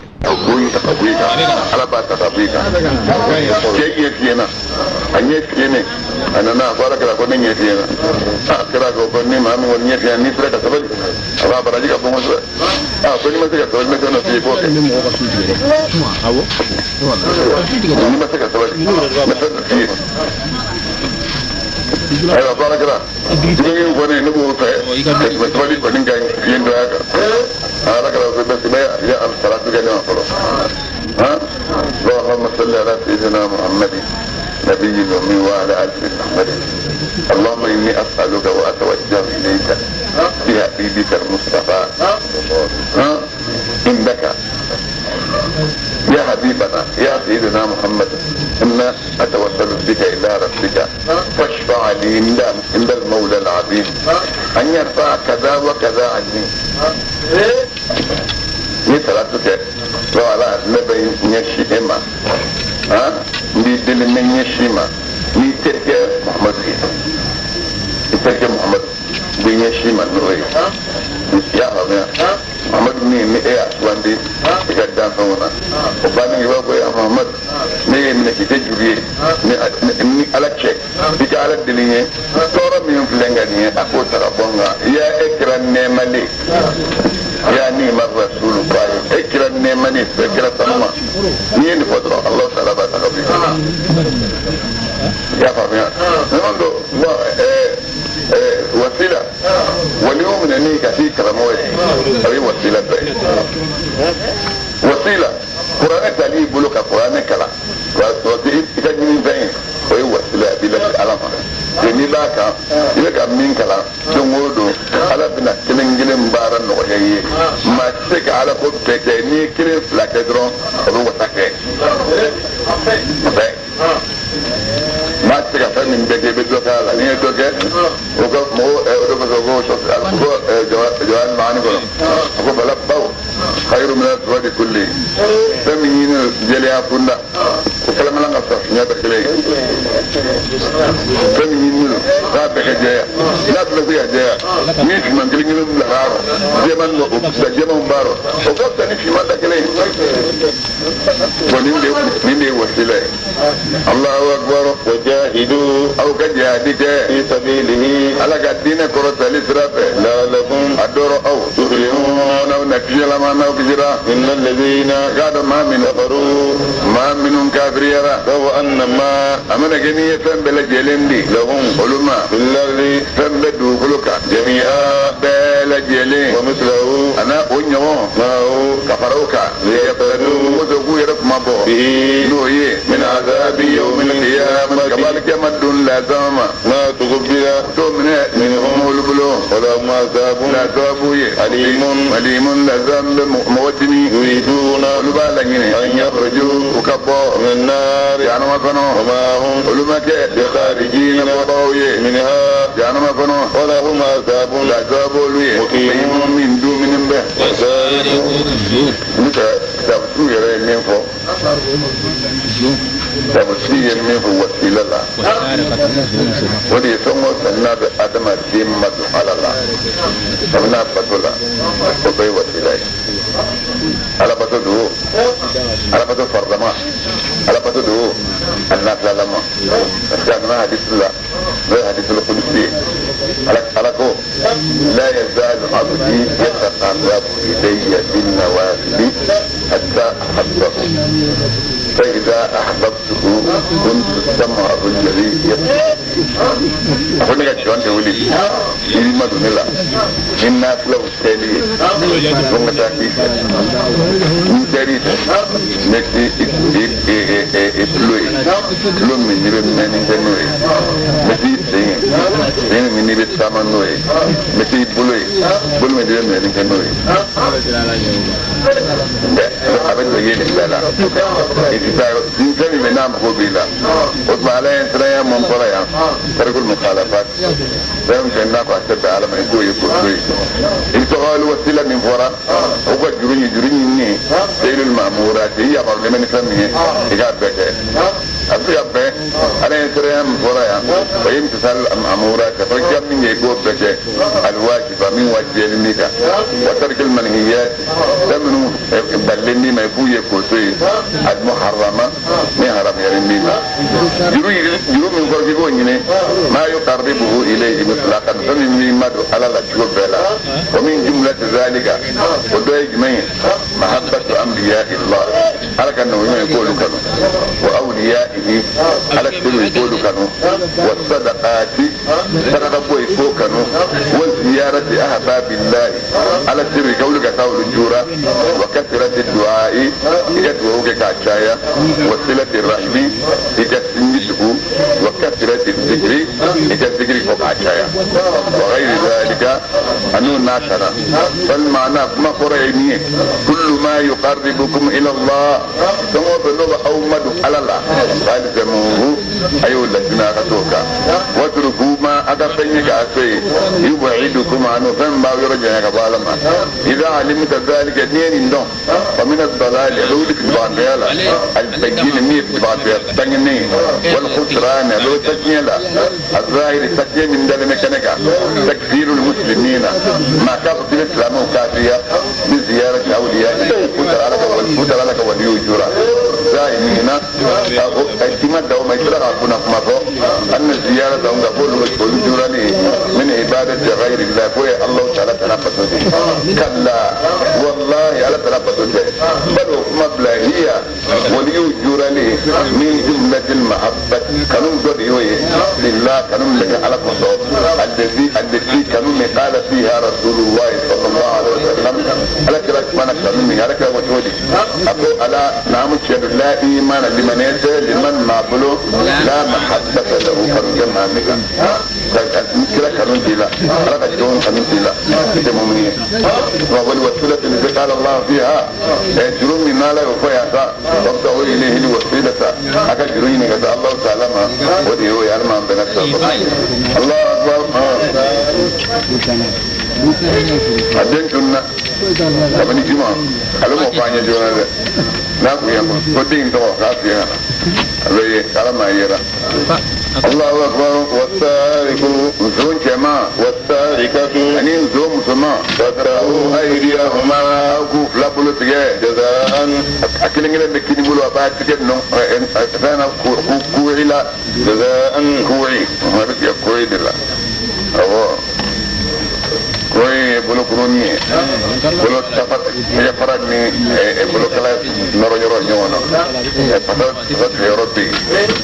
goyi ta kabika ala ba ta kabika ke iya kiyana anye kiyene anana fara kala ko nye kiyana kira ko ko ni mamu won nye kiyana ni sira ka sabali aba baraji ka bongo ko ni ma sira ko me kono fi ko ni mo ko su dire awo ni ma sira sabali me to fi ayo fara kala ni ko ne no ko fe ko sabali ko ni ga yendo aka ala kala ko be sima ya al salatu ga na ko اللهم صل على سيدنا محمد نبي الأمي وعلى آل محمد. اللهم إني أسألك وأتوجه إليك بحبيبك المصطفى عندك يا حبيبنا يا سيدنا محمد، إنا أتوسل بك إلى ربك فاشفع لي عند المولى العظيم أن يرفع كذا وكذا عني. نتلاتك وعلى نبي نشيما ندل من نشيما نترك محمد نترك محمد بنشيما نوي يا محمد ni ya wande ka dan fona o bani wa ko ya Muhammad ne ne ki te juri ni ala check bi ka ala dilinye toro mi flenga ni ako tara bonga ya ekran ne mali ya ni ma rasul ba ekran ne mali ekran sama ni ni fodro Allah taala ba ta bi ya fa ya no وسيلة واليوم ننيك في كرموي أي وسيلة بي وسيلة قرآن تالي بلوك قرآن كلا وسيلة تجنين بين وهي وسيلة بلا علامة جميل باكا إذا من كلا جمودو على بنا كلين مبارا نوعي ما تك على قد تكني كلين فلاكدرون هو تكي ما تكفى من بيجي بدوكا لا نية دوكا وقف مو ودوكا شوف جوان معاني كلهم أقول بلا باو خير من الزواج كله فمين جليا فندا وكلام لنا صح نيابة كليه فمين رابع جاية لا تلقيها جاية ميت من كلين لهار زمان بارو وقف تاني في ماذا كليه ونين دي وسيلة الله أكبر وجاهدوا أو كجاهدك في سبيله على قدين كرة الإسراف لا لكم أدور أو تفلحون أو نكجل ما نكجرا إن الذين قالوا ما من كفروا ما منهم كافر يرى فهو أنما أمن جنية بلجلندي لهم علماء بالله فمدوا كلك جميعا بلجلين ومثله أنا أنيو ما هو كفروك ليقتدوا وذوقوا يرف ما بو به من عذاب يوم القيامة كذلك مد لازم ما تقبل منهم البلو ولهم عذاب أليم لازم موتني يريدون أن يخرجوا وكبوا من النار يعني ما كانوا وما هم علمك بخارجين منها يعني ما كانوا ولهم عذاب مقيم من دون من به تبسو يرى من فوق تبسي من فوق وسيلة الله ودي سمو سنة أدم الدين على الله سمنا بطولة وبي وسيلة على بطولة على بطولة فرضما على بطولة الناس لما كان حديث الله غير حديث القدسي على كو لا يزال عبدي يتقرب إلي بالنوافل حتى أحبه فإذا أحببته كنت سمعه الذي يسمع أقول لك شو أنت ولي إلما دونيلا الناس لو تالي ثم تأكيد نتاريس نكتي إبلوي لون من نبي من نوي نكتي سين من نبي سامان نوي نكتي بلوي بلو من نبي من نوي أبدا يجي بلا إنسان من نام خبيلا وطبعا إنسان من قرية ترك المخالفات فهم جناك وأشتبه على ما يقول إنسان وسيلة من فراء هو جريني سيل المأمورات هي أمر لمن فهمه إجاب بك أبي أبي أنا إنسان من فراء ويمتثل المأمورات فجأة من يقول بك الواجب من وجه الميكا وترك المنهيات لمنه بلني ما يقول المحرمة محرم يرمينا جرو من فرقه ما يقربه إليه مطلقا فمن مدو على الأشهر بلا ومن جملة ذلك ودوي جميع محبة أنبياء الله على كأنه يقول كانوا وأوليائه على كأنه يقول كانوا والصدقات صدقوا يقول كانوا والزيارة أحباب الله على سر قولك قول الجورة وكثرة الدعاء يدعوك كعشايا وصلة الرحم يجسنجه وكثرة الذكر الذكر فوق عشايا وغير ذلك أنه ناشرا فالمعنى ما قرأني كل ما يقربكم إلى الله ثم بلغ أومد على الله فالزموه أيها الذين أخذوك واتركوا ما أدفنك أسوي يبعدكم عنه فما يرجعك بالما إذا علمت ذلك دين دون ومن الضلال لولك بانيالا البجين ميت بانيا والخسران لو تجنيلا الظاهر تجني من دل مكانك تكفير المسلمين ما كفر الإسلام وكافية بزيارة أولياء فتر لك وليجورا زائمين اعتماد دوم يشرع كنا فمافو أن الزيارة دوم تقول وليجورا من عبادة غير الله فوي الله تعالى تنفسه كلا والله على تنفسه بل مبلغ هي وليجورا من جملة المحبة كانوا ضريوه لله كانوا لك على قصور الذي كانوا قال فيها رسول الله صلى الله عليه وسلم على كراك مانا كانوا على كراك وجودي أقول على نعم الشهد لا إيمان لمن يسأل لمن معبله لا محبة له فرجمها مكا كراك كانوا ديلا على كجون كانوا ديلا كمؤمنين والوسيلة التي قال الله فيها جرون من نالا وفيها وابدأوا إليه الوسيلة أكا جرون كذا الله تعالى وديه يعلم عن بنفسه الله أكبر أدين كنا كمني جمع kalau mau panjang jualan deh, nak punya penting tu kasih Alay kalama yera Allahu akbar wasariqu zun jama wasariqatu ani zum sama fatau aydiyahuma ku flabulu tige jazaan akilengile bekini bulu apa tiket no sana ku ila jazaan ku'i harus ya ku'i dilla awo koy bulu kuruni bulu safar ya farag ni bulu kala noro nyoro nyono pasal pasal Europe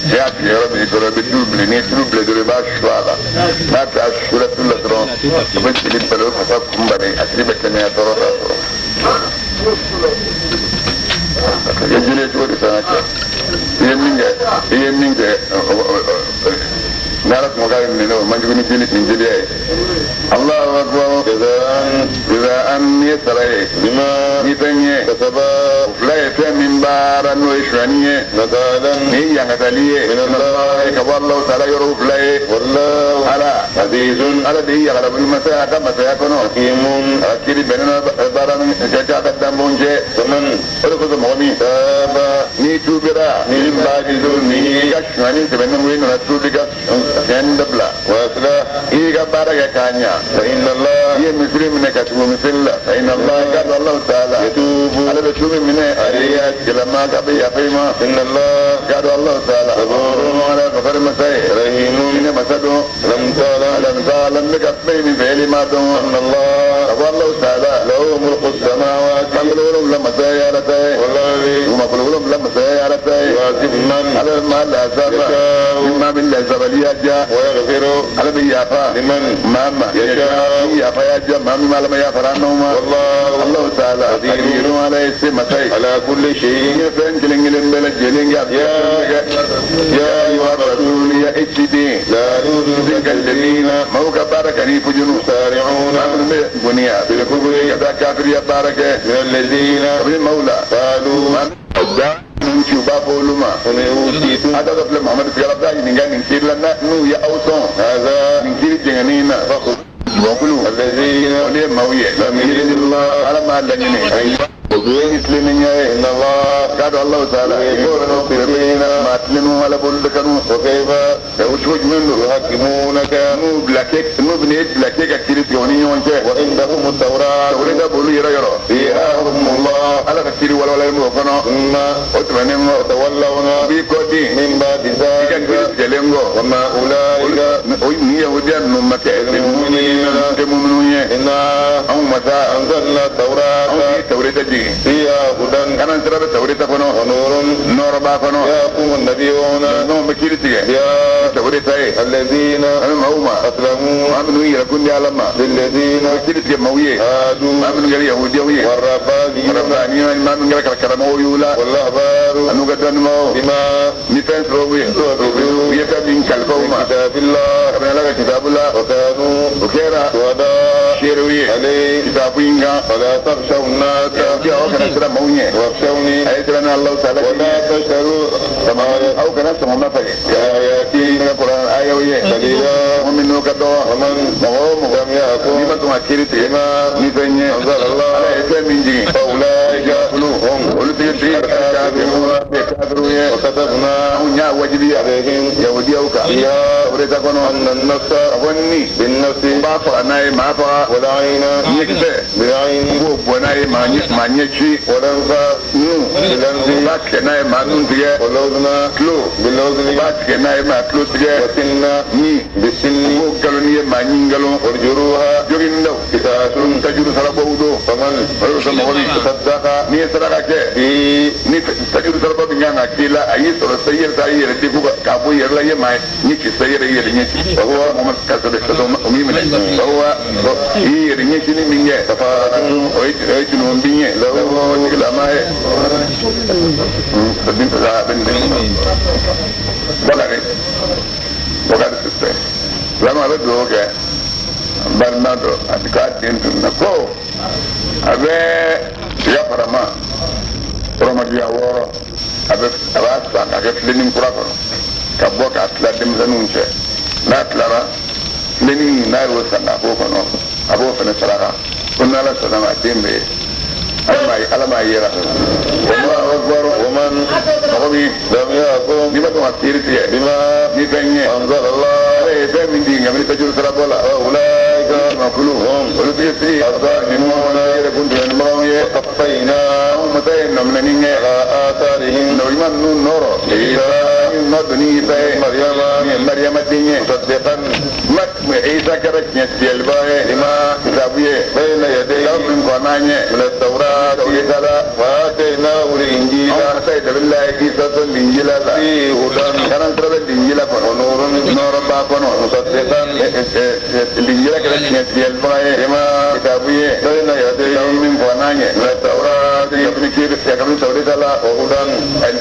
ya Europe Europe double ni double de ba shwala ma ta shula tulla tron ben tilin bulu pasal kumbani asli bekene toro yejile to de sanaka yeminge narak moga ni no manjuni jili jili ay Allahu akbar jazaan yasrai bima nitanye kasaba la fa min baran wa ishaniye nadalan ni yang adaliye min Allah ka wallahu ta'ala yuruf la wallahu ala azizun ala di ya rabbul masaya kama sayakono hakimun akili benana baran jaja kadambonje teman ko momi ba ni tubira ni bajidu ni kashmani teman win ratudiga yandabla wasla iga baraka kanya fa inna Allah ya muslim ne katubu misilla fa inna Allah qala Allah ta'ala yatubu ala rasubi min ariyat lama qabi yafima inna Allah qala Allah ta'ala saburun ala ghafar masai rahimun ne masadu lam ta'ala mikafin fi'li ma dun inna Allah Allah ta'ala lahu mulku as-samawati wal lam sayaratai wallahi huma qulubum lam sayaratai wajibman ala ma la zaba imma billahi zabaliya ويغفر على بيافا لمن ماما يشاء يافا يا مامي ما لم يفرانهما والله تعالى قدير على السمتين على كل شيء يفن جلنجلن بلا جلنج يا ايها الرسول يا اتدي لا تؤذك الذين موك باركني فجنوا سارعون بنيا بالكبر يا كافر يا بارك من الذين بالمولى قالوا Cuba poluma, itu ada dalam Muhammad segala dah ini kan ingkir lana nu ya auton, ada ingkir jangan ini nak. Wakulu, ada dia mau ye, Alhamdulillah, alam ada ini. Orang Islamnya, Allah, kata Allah Taala, orang Firman, matlimu ala buldekanu, okeyba, ucuj menu, hakimunaka, nu blakek, nu bnid blakek akhirat yoni yonje, wa indahum Taurat, orang dah bulu yara yara, Allah, ala kiri wala wala mu kono, utmanim tawallawna, bi kodi, mimba disa, ikan jelengo, wa ma ulaika, ni yahudian nu makke, mu'minuna, inna, au mata, anzalna Taurat, Taurat jadi فيها هدى كان سرب التوريت فنو نور باكنو يقوم النبيون نو مكيرتي يا توريتاي الذين هم اسلموا امنوا يكون يعلم للذين مكيرتي مويه هادوا امنوا يهوديوي والربانيين ما من غير كرمو يولا والله بار انو قدن مو بما نفن روي يكبين كلب منك ولا تخشوا الناس وكان ترى مونيه واخشوني أي ترى الله تعالى ولا تشتروا كما أو كان اسمه ما فعل يا ياتي القرآن آية ويه دليلا ومن كدوا ومن مهم لم يكن لما تمكرت ما نفني أنزل الله على إسلام من جين فأولئك كلهم ولتيجي كافرون وكتبنا ونيا وجدي عليهم يوديوك يا ورثكم أن النفس أغني بالنفس بعفر أنا ما فا ولا عين يكسر بالعين وبناي ما نيجي ولا بالأنف بات كنا ما ننتجه ولودنا كلو باللودن بات كنا ما كلو تجه وسنا ني بالسن وكلوني ما نينغلو ورجروها جريندو كتاسون تجرو سربودو فمن رسم هولي تصدق ني سرقة ني تجرو سربودو نيانا كيلا أي سير سير تبغى كابو يرلا يماي نيكي سير يرنيكي فهو محمد كسر كسر أميمنا فهو يرنيكي نمينه تفاهم ويجنون بيه لو تكلا ماي بدين تزاع بدين بقى السيستم لما بدو كه برنامج أتكلم تنكو أبى يا فرما فرما dia woro abe abasa ake flenin kurako kabwa ka atladem zanunche na atlara flenin na ro sana ko kono abo fene saraka kunala sana tembe alama yera Allahu akbar waman qawi lam yakun bima tu'athirti bima nifanye anzal Allah fa min dinga min tajur sarabola ulaika maqluhum ulqiyati azalimun yakun bin mawiya qaffayna umtayna min ninga atharihim nuriman nur ila nadni fa maryam dinga sadqan mak isa karatnya dilbaye lima zabiye bayna yaday min qananye min at-tawrat ويتلا واتيناه الانجيل سيد بالله كيسة الانجيل فيه هدى كان ترى الانجيل ونور نور باكون مصدقا الانجيل كان يلفاي كما كتابيه بين يدي من فنانيه من التوراة يبني كيف يكمل التوراة لا وهدى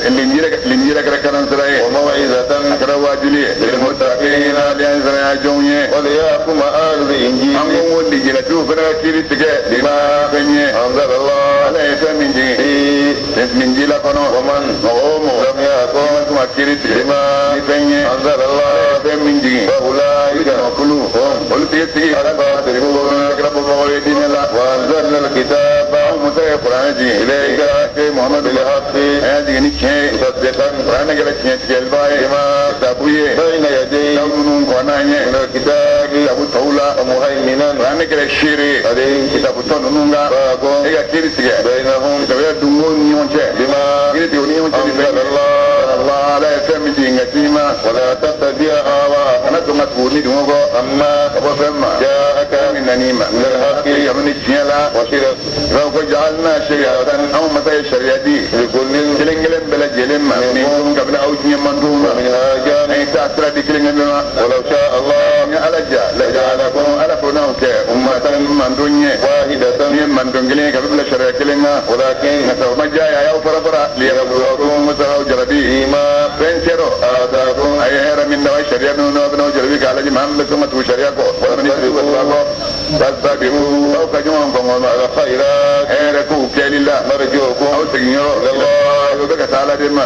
الانجيل كان ترى وموعظة أكروا جليه للمتقين لأنزل جونيه وليحكم أهل الانجيل أنهم الانجيل توفنا كيف لما بني أنزل الله عليه من جيل من جيل كنا ومن نوم لم يكن مكرت لما يبني أنزل الله من جيل فأولئك مقلوهم ولتيسي على فاتربون كربوا ويدين الله وأنزلنا الكتاب ومتى قرآن جيل إليك محمد الحق هذه نشيء تصدقا قرآن جلسة جلباء ما تبويه بين يدي لون قرآنية من الكتاب أبو تولى مهيمنا قرآن جلسة هذه كتاب تنونغا فأقوم إذا كيرت بينهم تبي دمون يونجه بما كيرت يونجه الله لا يسمى جينغتيما ولا تتبع هوا أنا تمسكوني دموعه أما أبوسما جاءك من نيمة من الحق يمن الجيلا وشرف لو جعلنا شريعة أو متى شريعتي لكل كلين بلا جلم منهم قبل أوجي مندوم من هاجان أي تأثر بكلين ولو شاء الله على جاء لجعلكم على فنوك أمة من دنيا واحدة من دنيا قبل شريعة ولكن نسوا مجايا يا فرفرا ليغفركم وسهوا جربي ما فانشروا آتاكم أي هير من نوع شريعة نوبنا جربي على جمهم بسمة وشريعة ومن يسرقوا فاستبقوا أو كجمهم فما الخيرات هيركوا كيل الله مرجوكم أو سجنوا الله وبك تعالى دم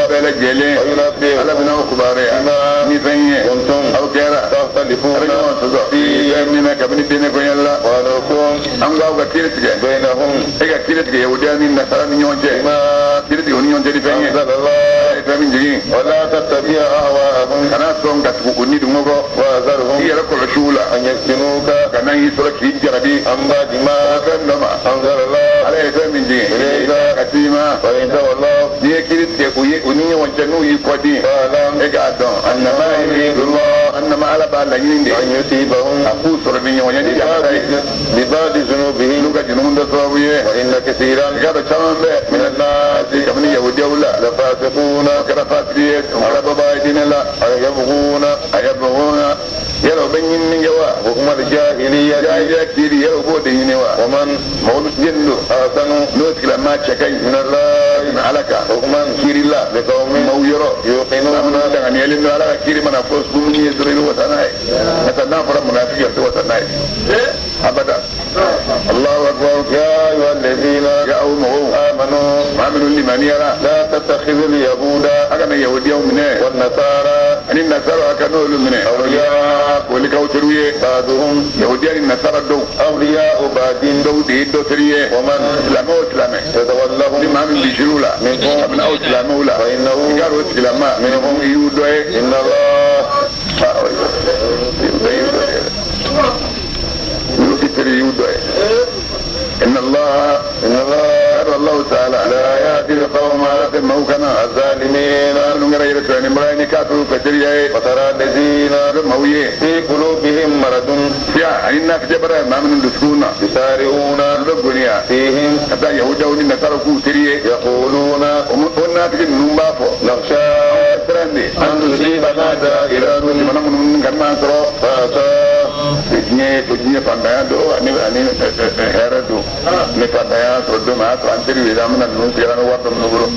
بلا جلي على بنا أخباري نفني كنتم أو كيرا تختلفون رجعوا تزعي أمنا كبني دينك يلا ولكم أمغاو كثير بينهم إذا كثير يهوديان النصارى من يونجه ما كثير يونجه دفعني فمن جين ولا تتبع أهواءهم كنا سون كتبوني دموعه وأزارهم هي ركول شولا أن يسموك كنا يسرق هجربي أما دماء كنما أنزل الله عليه فمن جين إذا كتيما فإن الله هي كثير يوني وجنو يقدي فلم يقعدون أنما يريد الله أنما على بالين أن يصيبهم أقول سربي ويني ببعض ذنوبهم لك جنون دسويه وإن كثيرا قد من الناس كمن يهودي ولا لفاسقون كرفاسقين على بابايدين لا أيبغون يلو بنين من جوا وهم الجاهلية جاهلية كثير يلو بودين ومن مولود جندو أحسن نوتك لما تشكي من الله عليك وهم كثير الله لقوم مويرو يوقنون أن يلين على كثير من أفوس بني يزرين وتناي نتنافر منافق وتناي أبدا الله أكبر. يا أيها الذين آمنوا لمن يرى لا تتخذوا اليهود أكن يهود يومنا والنصارى أن النصارى أكنوا لمنا أولياء ولكوترويه بعضهم يهوديان النصارى دو أولياء بعض دو دي دو تريه ومن إسلامه وإسلامه يتولهم لما من بيشرولا منهم من أو إسلامه لا فإنه يقالوا إسلاما منهم يودوه إن الله إن الله تعالى لا يهدي القوم الموكنا الظالمين من غير كان مراني كاتو كتريه وترى الذين مويه في قلوبهم مرض يا إنك جبر ما من دسكونا يسارعون الدنيا فيهم حتى يهودا وني تركوا تريه يقولون والناس نمبافو نخشى أن تصيبنا دائرة من كما ترى tujinye pandaya do ani hera do ne pandaya to do ma to antiri wida mana no sigara no wato no bro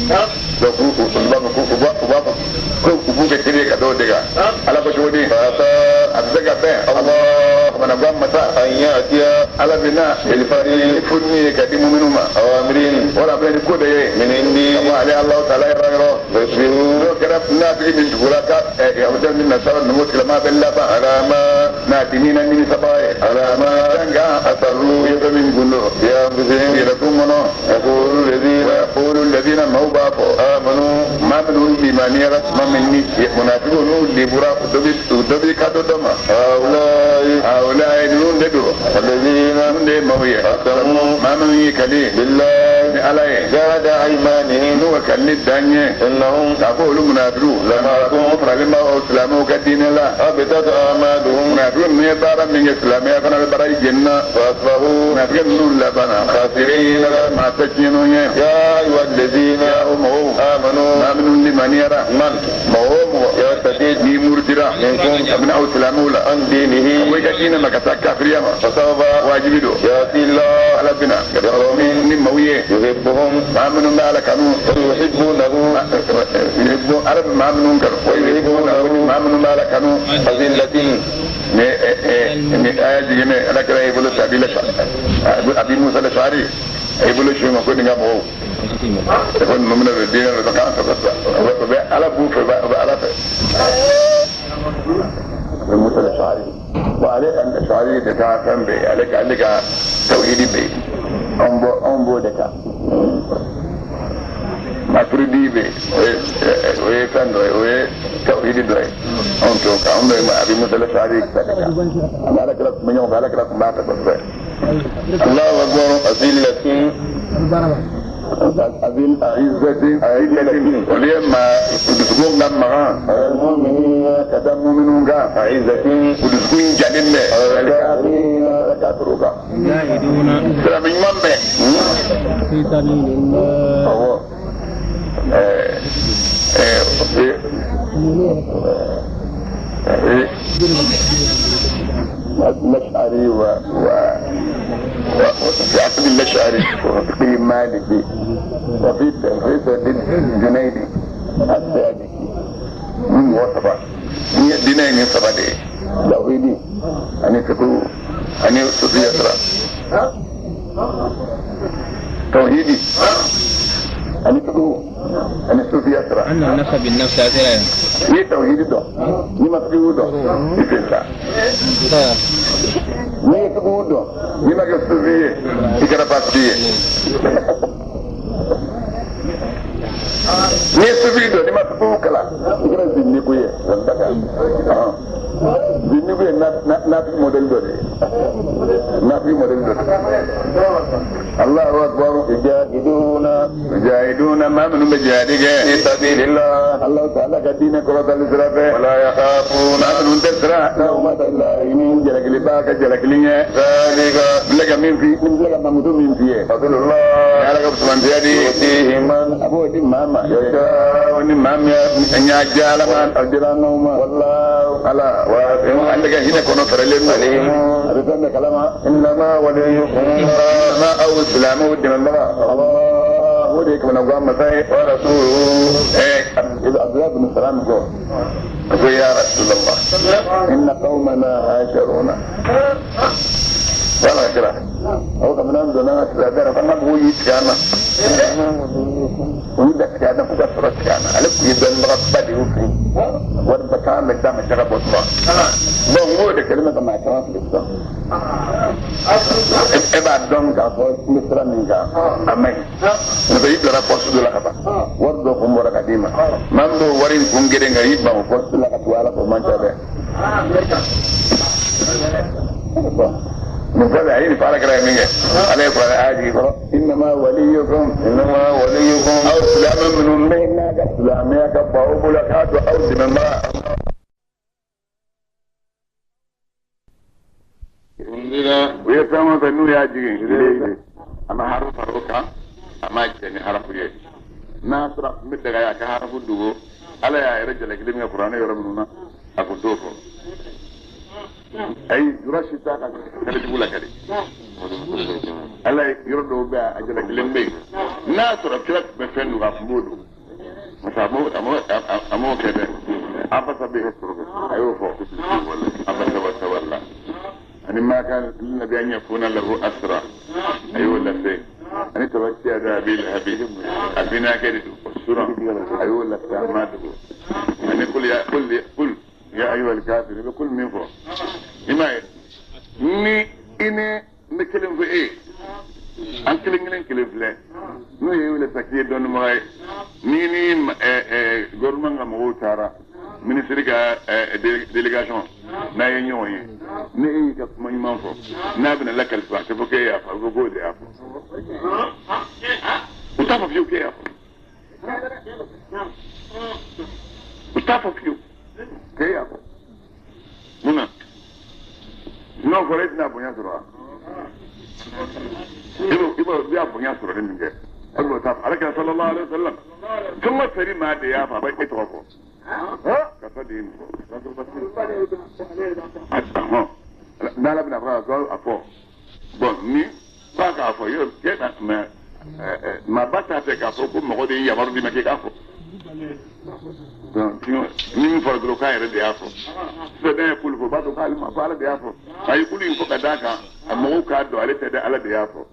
do ku ke tiri ka do dega ala ko jodi abdaga be Allah mana gam mata ayatiya ala bina el fari funni ka dimu minuma awamirin wala be ko de min indi wa ala Allah taala yaro basbihu karab na bi min guraka ya wadan min nasara no mutlama billa ba alama na dinina min sabai alama danga asarru yamin gunno ya buzin yarakumno yaqulu alladhina mawbaqu amanu ma min limaniya minni munafiqun libura dobi kado dama haulai nun dedo alladhina de mawiya asarru ma min kali billahi alai jada aymanihim wa kalli danye innahum taqulu munafiqun lama kun pralima islamu kadinala abitat amaduhum munafiqun ne bara min islamia kana bara jenna fasbahu munafiqun nun labana khasirin ma tajinu ya ayyuhalladhina amanu aminu liman yara man mawhum يرتدي بمردرة من أو سلامولا عن دينه ويجدين ما كافريا فسوف واجبه يأتي الله على بنا من مويه يحبهم ما منهم على كانوا يحبونه يحبون عرب ما منهم كانوا ويحبونه ما منهم على كانوا فزلة آية أنا كلا يقول أبي موسى الأشعري يقول شو ما كنا نعمله يقول من الدين الرزقان على بوف على موسى الأشعري وعليك أن الأشعري دكان بي عليك توحيدي بي أمبو دكان ماتريدي بي ويفن وتوحيدي دوي أنتو كأنه ما أبي موسى الأشعري دكان عليك لك من يوم عليك لك ما تبصر الله أكبر أذلة أذل عزة وليما تدسكون لما كدم منهم عزة تدسكون جنة سلام إمام به في سبيل الله الأشعري وفي عقد الأشعري وفي مالكي وفي الجنيدي السادسي من وصفة دينين صفة توحيدي أن يكتبوا أن يكتبوا يسرى توحيدي أن يكتبوا أن يكتبوا يسرى أن النفس بالنفس أثيرا ये तौहीद दो ये मत क्यों दो इतना ये तो दो ये मत क्यों दिए इकरा पास दिए ये सुबह दो ये मत क्यों कला इकरा जिन्नी कोई है रंदा का जिन्नी कोई ना भी मॉडल दो ना भी मॉडल दो الله أكبر يجاهدون ما من مجاهدك في سبيل الله الله تعالى كدين كرة الإسراف ولا يخافون ما من تسرع لومة اللائمين جلك لباك جلك لنيا ذلك لك من في من لك ممدوم من فيه فضل الله على قبس من زيادي يؤتيه من أبو دي ماما يشاء وني ماما أن يجعل من أجرانهم والله على وإن عندك هنا كنو فرلين عليهم أبدا كلامها إنما وليكم ما أو السلام ودنا الله وديك من أقوام مسائل ورسوله إذا أبدا بن السلام قول يا رسول الله إن قومنا هاجرون ولا كره أو كمان دنا سلادة فما هو يتجانا ويدا كيانا فوق سرت كيانا ألف يدن بقى بدي وفي ورد بكام مقدام الشغب وطبع بونغو ده كلمة ما تعرف لسه إبعد دون كافو مثلا نيجا أمين نبي يبلغ فوق دولة كذا ورد كمورة قديمة مامدو ورين كونجرين غريب ما فوق دولة كتوالا كمان جابه من كذا عين فعل كلامه عليه فعل عادي إنما وليكم أو سلام من بيننا كسلامية كباو بلكات أو سلما ويسمى بنو ياجين أما حرف روكا أما جاني حرف يجي ناصر مدة يا كحرف دوغو على يا رجال كلمة القرآن يرمونا أقول دوغو أي يرشي تاكا كده تقول كده الله يردو بها أجل كلمة ناصر كده بفن وغفمودو مثلا أمو كده أبا سبيه السرق أيوه فوق أبا سوى أن ما كان النبي أن يكون له أسرى أيوه لسي أن تبكي أدابي لهبي أبنا كده السرى أيوه لسي أحمده أن قل يا أيها الكافر بكل من فوق لما ني إني نكلم في إيه أنكلم في لا نو يقول سكير دون ما ني غورمان مو تارا ministre délégation na yenyo yi ne ka kuma imam fo na bina la kalfa te fo ke ya fa go de ya fo utafa fiu ke ya fo utafa fiu ke ya fo muna no ko ret na bonya sura ibo ya bonya sura din nge abu ta alaka sallallahu alaihi wasallam kuma sari ma da ya fa bai ito ko كفدين نالا بنا فاقول أفو بني فاقا أفو يبقى ما باتاتك أفو كم مغودي يمر دي مكيك أفو نين فرقلو كاير دي أفو سيدنا يقول فو باتو كالما فعلا دي أفو فيقول ينفو كداكا أمو كادو على تدى على دي أفو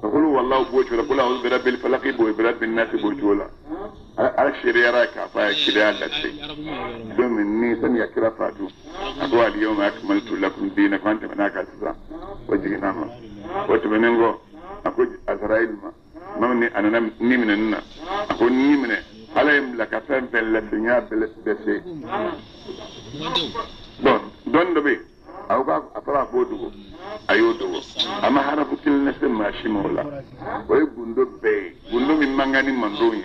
فقولوا والله بوجولا قل أعوذ برب الفلق برب الناس بوجولا على الشريعة رايكا فايا لتي دوم النيسان يكرا فاتو أقوى اليوم أكملت لكم دينك وانت مناك أسرع وجهناما وتبنينغو أقول أسرائيل ما مني أنا نيمنا ننا أقول نيمنا على يملك فهم فلسنيا بسي دون دبي أوقع أفرح بودو أيودو أما حرف كل نسم ماشي مولا ويبندو بي بندو من مانغاني مندوني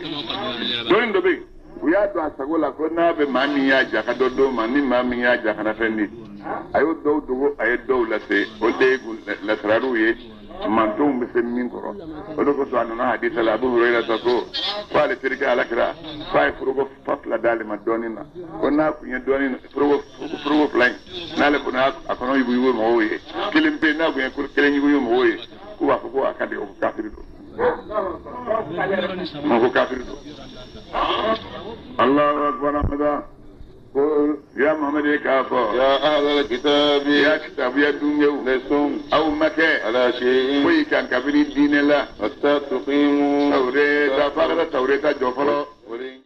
دون دبي ويا دو أسأقول أكونا بماني ياجا كدودو ماني مامي ياجا كنافندي أيودو دو أيودو لسي ودي لسرارو يه مانتوم بسمين كرو ولو سؤالنا حديث لأبو هريرة تقول قال ترجع على كرا فاي فروغو فصل دالي مدونينا كنا كنا دونينا فروغو فلاين نالي كنا أكونو يبيو موي كلم بينا كنا كلم يبيو موي كوا فكوا أكادي أو كافر دو ما هو كافر دو الله أكبر أحمد قل يا محمد كافر يا أهل الكتاب يا كتاب يا دنيا لستم أو مكة على شيء وي كان كافر الدين الله حتى تقيموا توريتا فقط توريتا جوفلو